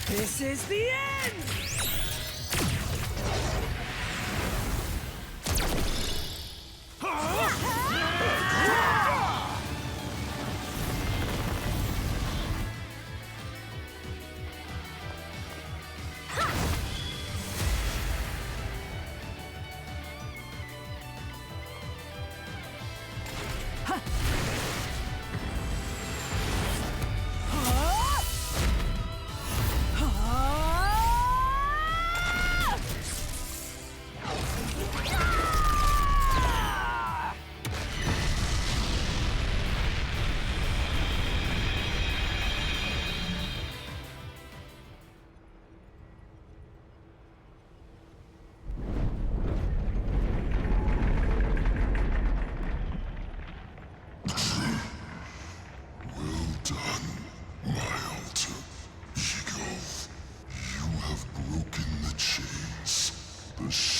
This is the end!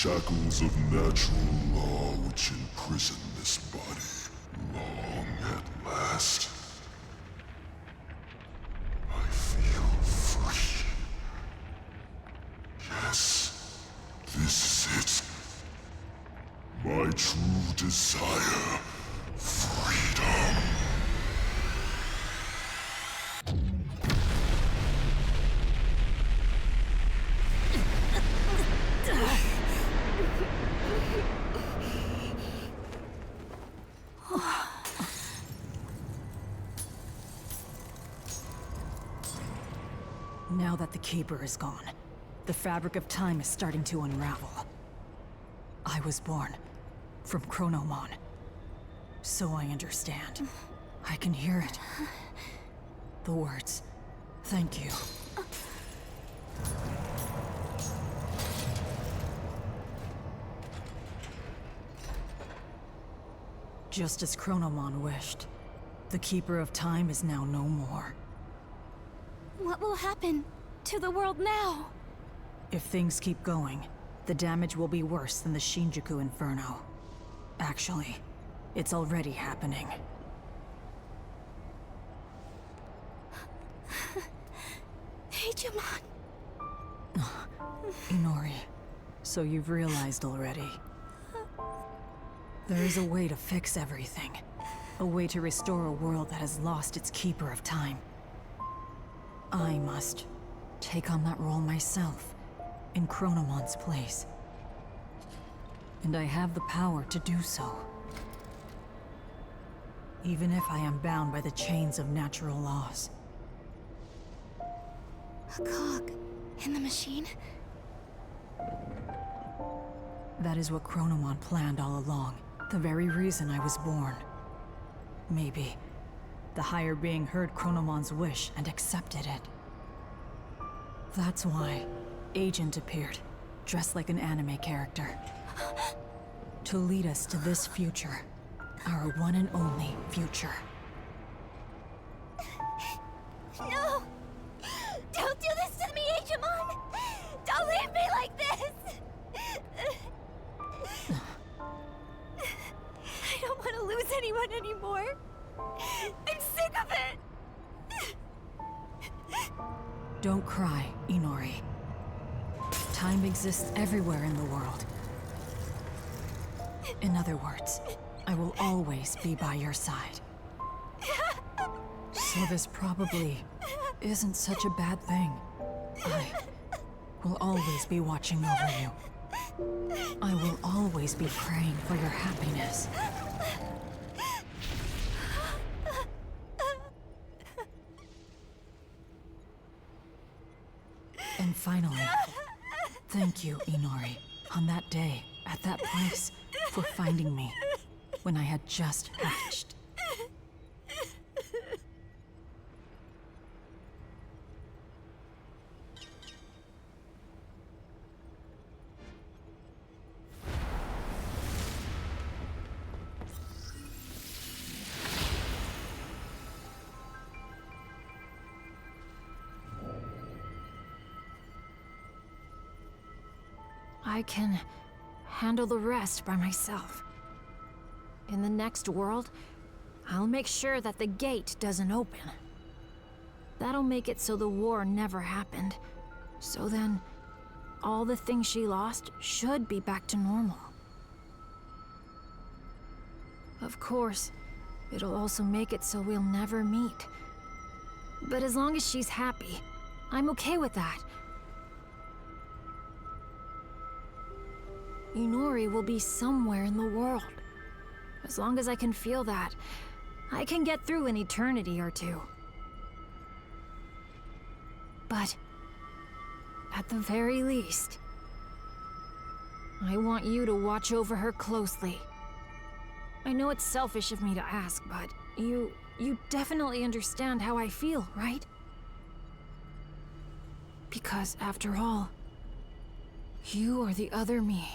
shackles of natural law which imprison this body long at last. I feel free. Yes, this is it. My true desire, freedom. Now that the Keeper is gone, the fabric of time is starting to unravel. I was born from Chronomon, so I understand. I can hear it. The words, thank you. Just as Chronomon wished, the Keeper of Time is now no more. What will happen to the world now? If things keep going, the damage will be worse than the Shinjuku Inferno. Actually, it's already happening. Digimon! Inori, so you've realized already. There is a way to fix everything. A way to restore a world that has lost its Keeper of Time. I must take on that role myself, in Chronomon's place. And I have the power to do so. Even if I am bound by the chains of natural laws. A cog in the machine? That is what Chronomon planned all along. The very reason I was born. Maybe the higher being heard Chronomon's wish and accepted it. That's why Agent appeared, dressed like an anime character. To lead us to this future. Our one and only future. No! Don't do this to me, Digimon! Don't leave me like this! I don't want to lose anyone anymore. I'm sick of it! Don't cry, Inori. Time exists everywhere in the world. In other words, I will always be by your side. So this probably isn't such a bad thing. I will always be watching over you. I will always be praying for your happiness. And finally, thank you, Inori, on that day, at that place, for finding me when I had just hatched. I can handle the rest by myself. In the next world, I'll make sure that the gate doesn't open. That'll make it so the war never happened. So then, all the things she lost should be back to normal. Of course, it'll also make it so we'll never meet. But as long as she's happy, I'm okay with that. Inori will be somewhere in the world. As long as I can feel that, I can get through an eternity or two. But at the very least, I want you to watch over her closely. I know it's selfish of me to ask, but you definitely understand how I feel, right? Because after all, you are the other me.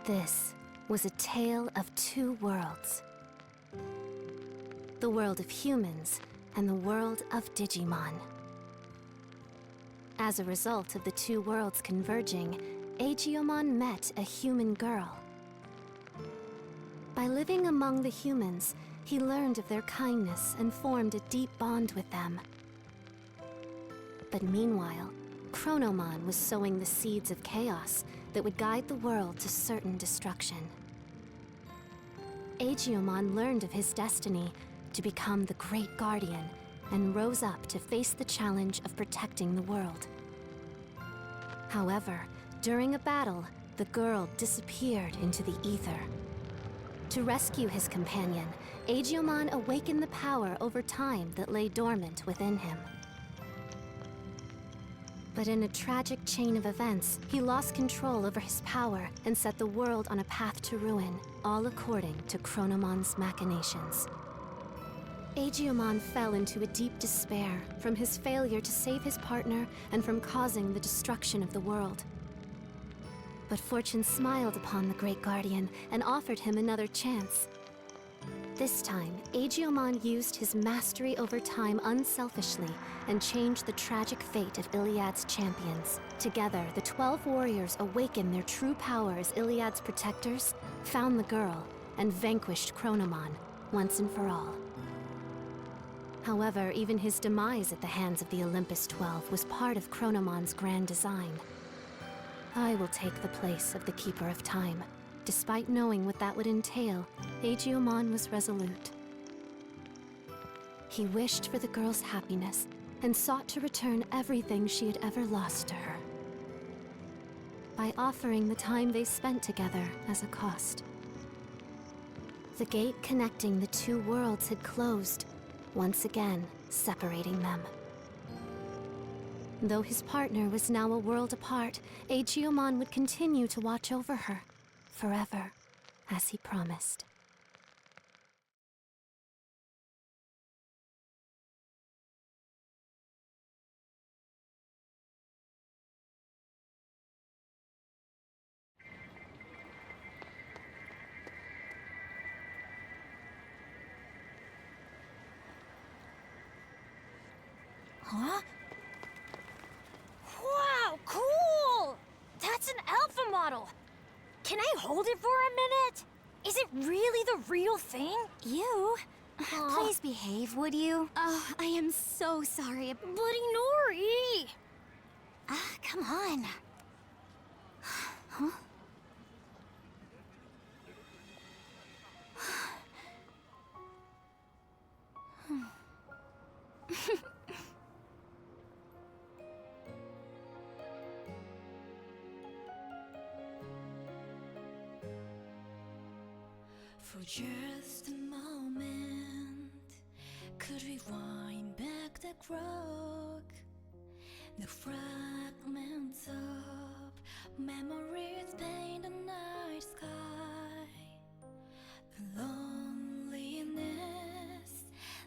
This was a tale of two worlds. The world of humans and the world of Digimon. As a result of the two worlds converging, Aegiomon met a human girl. By living among the humans, he learned of their kindness and formed a deep bond with them. But meanwhile, Chronomon was sowing the seeds of chaos that would guide the world to certain destruction. Aegiomon learned of his destiny to become the Great Guardian and rose up to face the challenge of protecting the world. However, during a battle, the girl disappeared into the ether. To rescue his companion, Aegiomon awakened the power over time that lay dormant within him. But in a tragic chain of events, he lost control over his power and set the world on a path to ruin, all according to Chronomon's machinations. Aegiomon fell into a deep despair from his failure to save his partner and from causing the destruction of the world. But fortune smiled upon the Great Guardian and offered him another chance. This time, Aegiomon used his mastery over time unselfishly and changed the tragic fate of Iliad's champions. Together, the 12 warriors awakened their true power as Iliad's protectors, found the girl, and vanquished Chronomon once and for all. However, even his demise at the hands of the Olympus 12 was part of Chronomon's grand design. I will take the place of the Keeper of Time. Despite knowing what that would entail, Aegiomon was resolute. He wished for the girl's happiness and sought to return everything she had ever lost to her, by offering the time they spent together as a cost. The gate connecting the two worlds had closed, once again separating them. Though his partner was now a world apart, Aegiomon would continue to watch over her, forever, as he promised. Huh? Wow, cool! That's an alpha model! Can I hold it for a minute? Is it really the real thing? You? Please behave, would you? Oh, I am so sorry. Bloody Nori! Come on. Huh? For just a moment, could we wind back the clock? The fragments of memories paint the night sky. The loneliness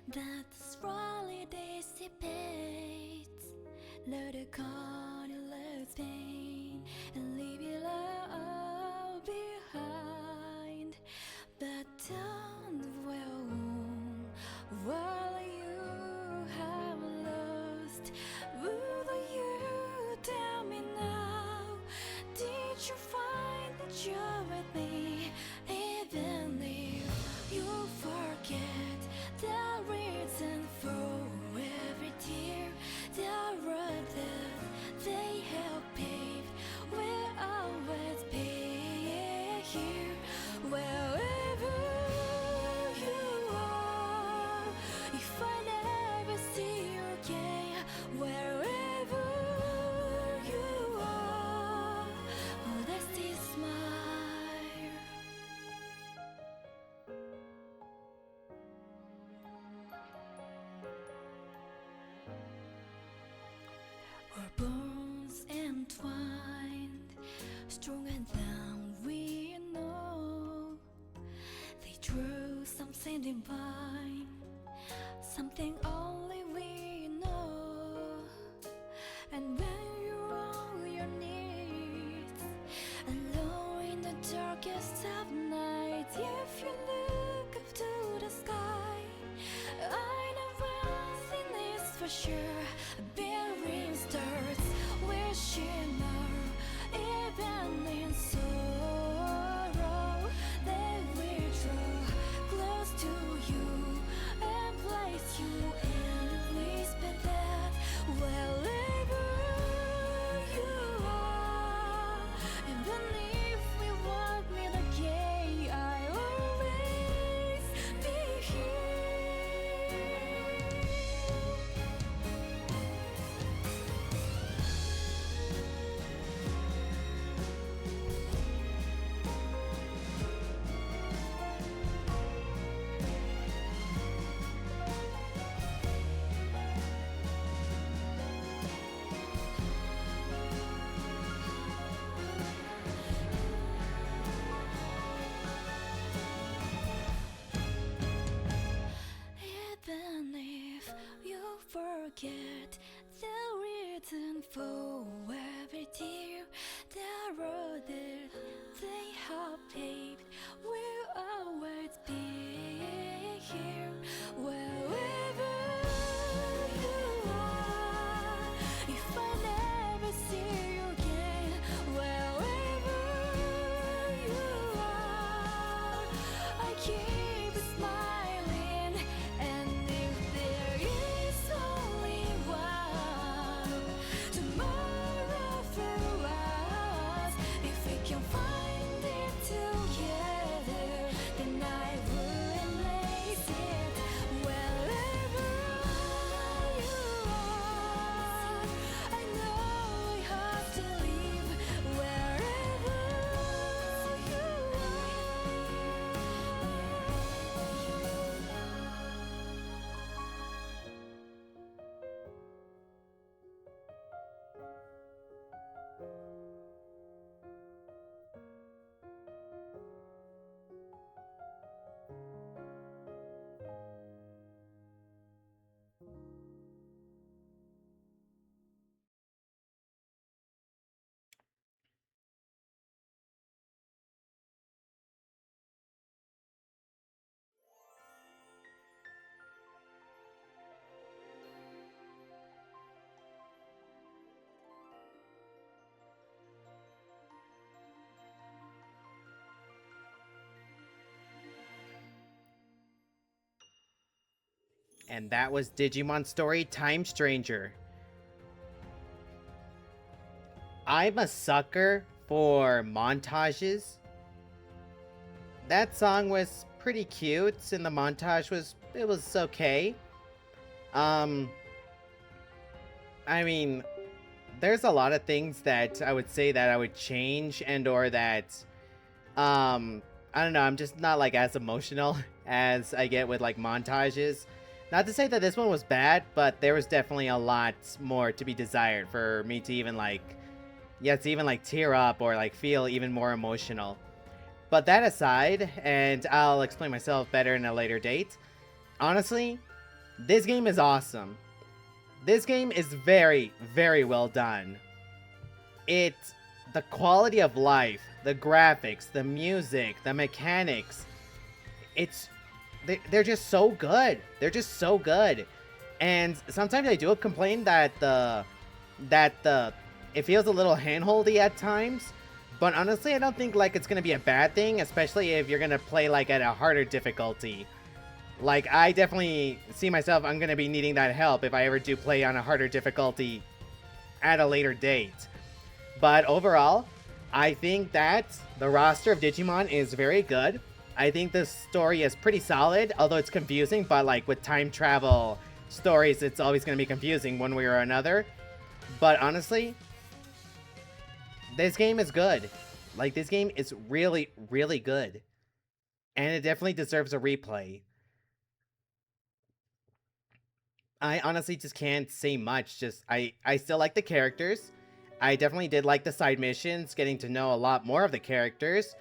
that slowly dissipates. Let it cartilage pain and leave it all behind. But don't dwell on what you have lost. Would you tell me now? Did you find the joy with me? Even if you forget the reason for every tear, the road that they help pave will always be here. Wherever you are, if I never see you again, wherever you are, oh, that's this smile. Our bones entwined, stronger than we know. They drew something divine, something only we know. And when you're on your knees, alone in the darkest And that was Digimon Story Time Stranger. I'm a sucker for montages. That song was pretty cute, and the montage was okay. I mean, there's a lot of things that I would say that I would change, and or that I don't know, I'm just not like as emotional as I get with like montages. Not to say that this one was bad, but there was definitely a lot more to be desired for me to even like, yeah, to even like tear up or like feel even more emotional. But that aside, and I'll explain myself better in a later date, honestly, this game is awesome. This game is very, very well done. The quality of life, the graphics, the music, the mechanics, they're just so good. They're just so good. And sometimes I do complain that it feels a little handholdy at times. But honestly, I don't think like it's gonna be a bad thing, especially if you're gonna play like at a harder difficulty. Like, I definitely see myself, I'm gonna be needing that help if I ever do play on a harder difficulty at a later date. But overall, I think that the roster of Digimon is very good. I think the story is pretty solid, although it's confusing, but like with time travel stories, it's always gonna be confusing one way or another. But honestly, this game is good. Like, this game is really, really good. And it definitely deserves a replay. I honestly just can't say much. Just, I still like the characters. I definitely did like the side missions, getting to know a lot more of the characters.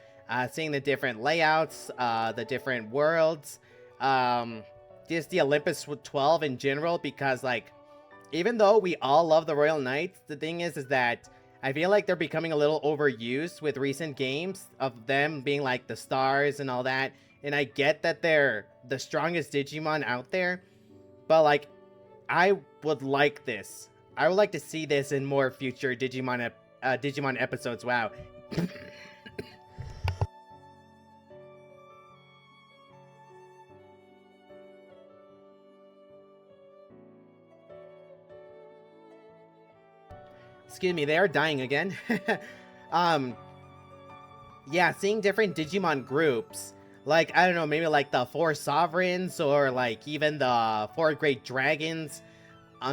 Seeing the different layouts, the different worlds. Just the Olympus 12 in general, because, like, even though we all love the Royal Knights, the thing is that I feel like they're becoming a little overused with recent games of them being like the stars and all that. And I get that they're the strongest Digimon out there, but like, I would like this. I would like to see this in more future Digimon episodes. Wow. Excuse me, they are dying again. Yeah, seeing different Digimon groups, like, I don't know, maybe like the 4 Sovereigns, or like even the 4 Great Dragons,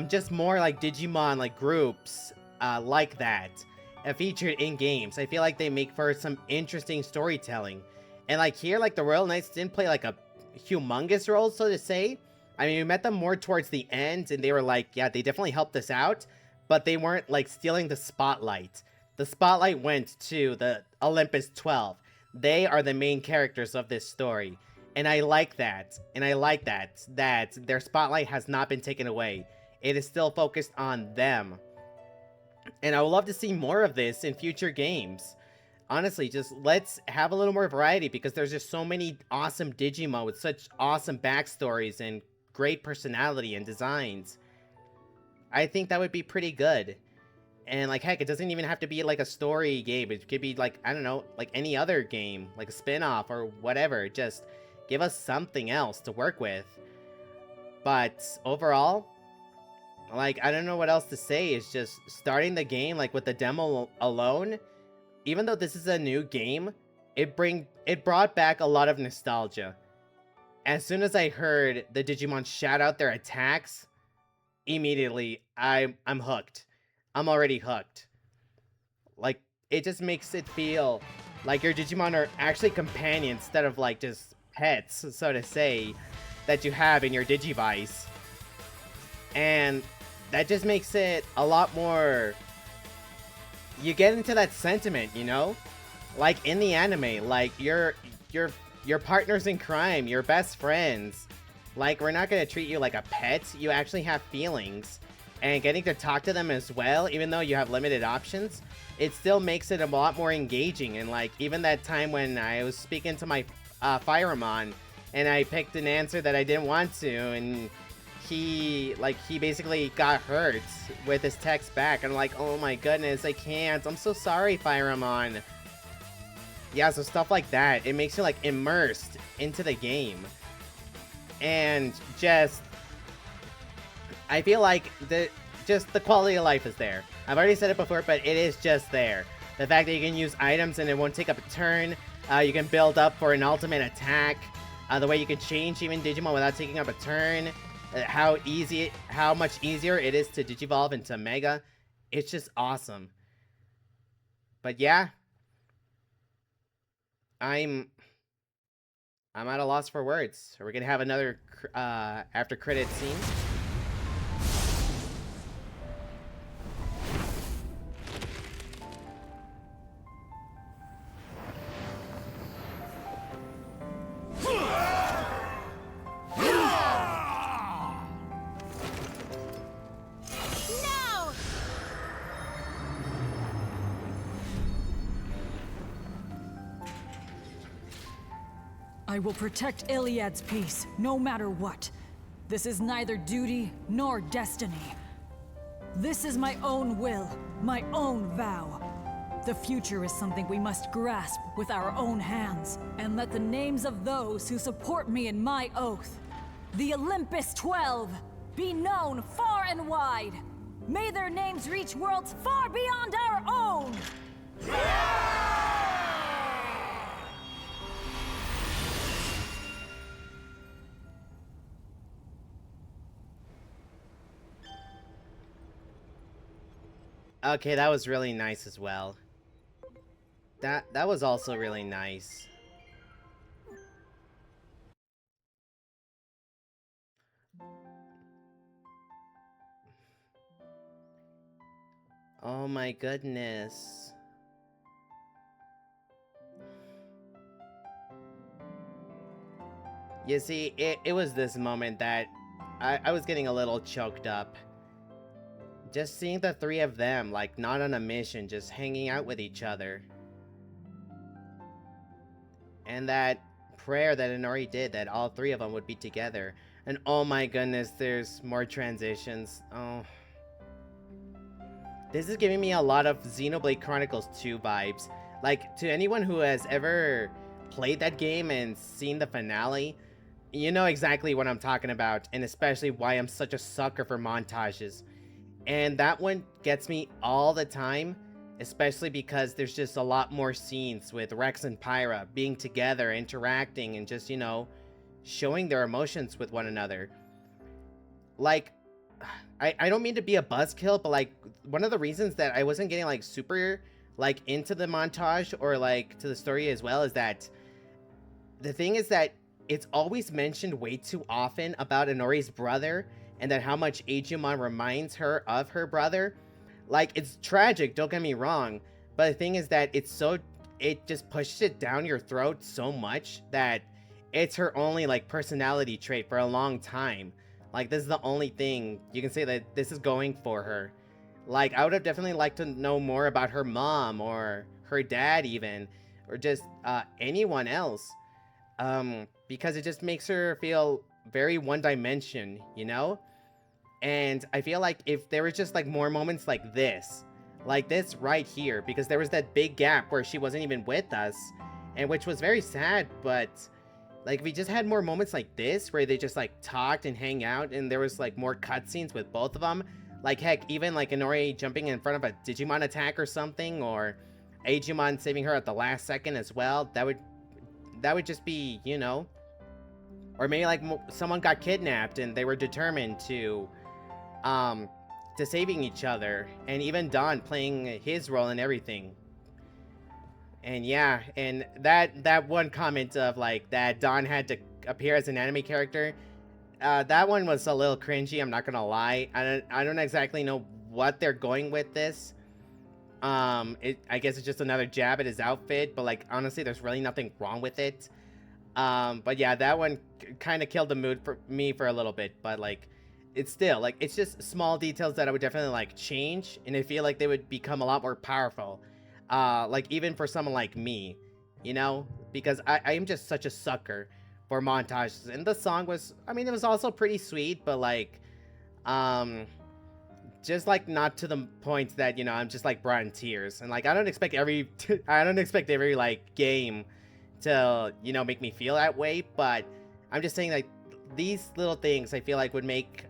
just more like Digimon, like, groups, like that, featured in games. I feel like they make for some interesting storytelling. And like here, like the Royal Knights didn't play like a humongous role, so to say. I mean, we met them more towards the end, and they were like, yeah, they definitely helped us out, but they weren't like stealing the spotlight. The spotlight went to the Olympus 12. They are the main characters of this story. And I like that. And I like that their spotlight has not been taken away. It is still focused on them. And I would love to see more of this in future games. Honestly, just let's have a little more variety, because there's just so many awesome Digimon with such awesome backstories and great personality and designs. I think that would be pretty good. And like, heck, it doesn't even have to be like a story game. It could be like, I don't know, like any other game, like a spin-off or whatever. Just give us something else to work with. But overall, like, I don't know what else to say. It's just starting the game, like, with the demo alone. Even though this is a new game, it brought back a lot of nostalgia. As soon as I heard the Digimon shout out their attacks, immediately I'm hooked. I'm already hooked. Like, it just makes it feel like your Digimon are actually companions instead of like just pets, so to say, that you have in your Digivice. And that just makes it a lot more... You get into that sentiment, you know? Like in the anime, like your partners in crime, your best friends. Like, we're not gonna treat you like a pet. You actually have feelings. And getting to talk to them as well, even though you have limited options, it still makes it a lot more engaging. And like, even that time when I was speaking to my Firemon, and I picked an answer that I didn't want to, and he basically got hurt with his text back. And I'm like, oh my goodness, I can't. I'm so sorry, Firemon. Yeah, so stuff like that, it makes you like immersed into the game. And just I feel like just the quality of life is there. I've already said it before, but it is just there. The fact that you can use items and it won't take up a turn. You can build up for an ultimate attack. The way you can change even Digimon without taking up a turn. How much easier it is to Digivolve into Mega. It's just awesome. But yeah, I'm at a loss for words. Are we gonna have another after credit scene? I will protect Iliad's peace, no matter what. This is neither duty nor destiny. This is my own will, my own vow. The future is something we must grasp with our own hands, and let the names of those who support me in my oath, the Olympus 12, be known far and wide. May their names reach worlds far beyond our own! Okay, that was really nice as well. That was also really nice. Oh my goodness. You see, it was this moment that I was getting a little choked up. Just seeing the three of them, like, not on a mission, just hanging out with each other. And that prayer that Inori did, that all three of them would be together. And oh my goodness, there's more transitions. Oh. This is giving me a lot of Xenoblade Chronicles 2 vibes. Like, to anyone who has ever played that game and seen the finale, you know exactly what I'm talking about, and especially why I'm such a sucker for montages. And that one gets me all the time, especially because there's just a lot more scenes with Rex and Pyra being together, interacting, and just, you know, showing their emotions with one another. Like, I don't mean to be a buzzkill, but like, one of the reasons that I wasn't getting like super like into the montage or like to the story as well is that the thing is that it's always mentioned way too often about Inori's brother, and that how much Agumon reminds her of her brother. Like, it's tragic, don't get me wrong, but the thing is that it just pushes it down your throat so much that it's her only like personality trait for a long time. Like, this is the only thing you can say that this is going for her. Like, I would have definitely liked to know more about her mom or her dad even, or just anyone else. Because it just makes her feel very one dimension, you know? And I feel like if there was just like more moments like this right here, because there was that big gap where she wasn't even with us, and which was very sad, but like if we just had more moments like this where they just like talked and hang out, and there was like more cutscenes with both of them, like heck, even like Inori jumping in front of a Digimon attack or something, or Agumon saving her at the last second as well, that would just be, you know. Or maybe like someone got kidnapped and they were determined to saving each other, and even Don playing his role in everything. And yeah, and that one comment of like that Don had to appear as an anime character, that one was a little cringy, I'm not gonna lie. I don't exactly know what they're going with this. I guess it's just another jab at his outfit, but like honestly there's really nothing wrong with it. But yeah, that one kind of killed the mood for me for a little bit, but like it's still like, it's just small details that I would definitely like change, and I feel like they would become a lot more powerful, like even for someone like me, you know, because I am just such a sucker for montages. And the song was, I mean, it was also pretty sweet, but like just like not to the point that, you know, I'm just like brought in tears. And like I don't expect every like game to, you know, make me feel that way, but I'm just saying like these little things I feel like would make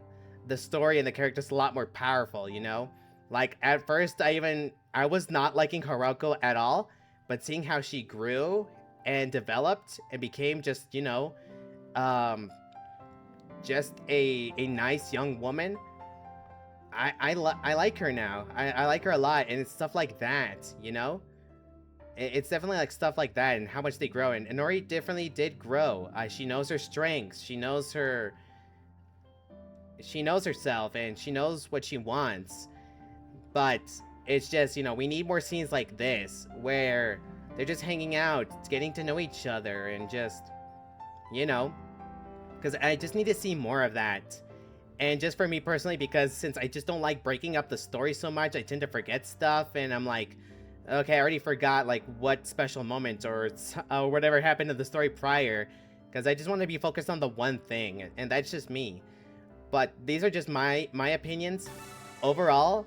the story and the characters a lot more powerful, you know? Like, at first, I was not liking Hiroko at all, but seeing how she grew and developed and became just, you know, just a nice young woman, I like her now. I like her a lot, and it's stuff like that, you know? It's definitely like stuff like that and how much they grow. And Inori definitely did grow. She knows her strengths. She knows herself, and she knows what she wants. But it's just, you know, we need more scenes like this where they're just hanging out, getting to know each other, and just, you know, because I just need to see more of that. And just for me personally, because since I just don't like breaking up the story so much, I tend to forget stuff, and I'm like, okay, I already forgot like what special moment or whatever happened in the story prior, because I just want to be focused on the one thing, and that's just me. But these are just my opinions. Overall,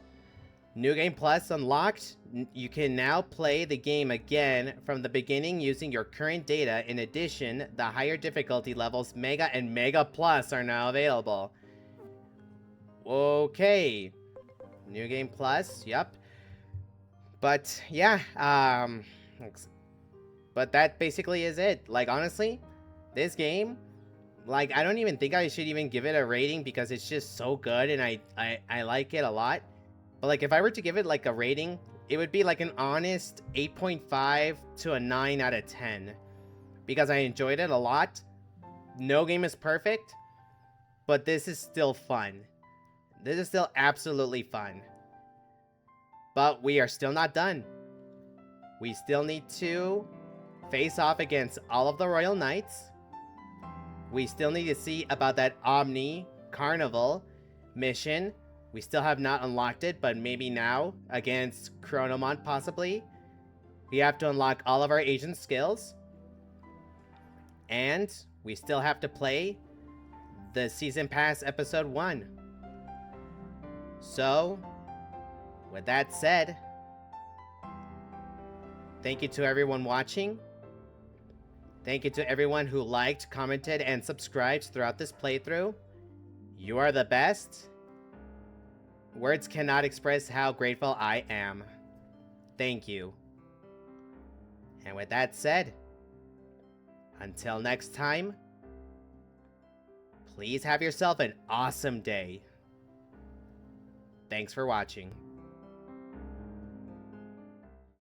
New Game Plus unlocked. You can now play the game again from the beginning using your current data. In addition, the higher difficulty levels Mega and Mega Plus are now available. Okay. New Game Plus, yep. But yeah, but that basically is it. Like, honestly, this game, like, I don't even think I should even give it a rating because it's just so good and I like it a lot. But like, if I were to give it like a rating, it would be like an honest 8.5 to a 9 out of 10 because I enjoyed it a lot. No game is perfect, but this is still fun. This is still absolutely fun. But we are still not done. We still need to face off against all of the Royal Knights. We still need to see about that Omni Carnival mission. We still have not unlocked it, but maybe now against Chronomon possibly. We have to unlock all of our agent skills. And we still have to play the Season Pass Episode 1. So, with that said, thank you to everyone watching. Thank you to everyone who liked, commented, and subscribed throughout this playthrough. You are the best. Words cannot express how grateful I am. Thank you. And with that said, until next time, please have yourself an awesome day. Thanks for watching.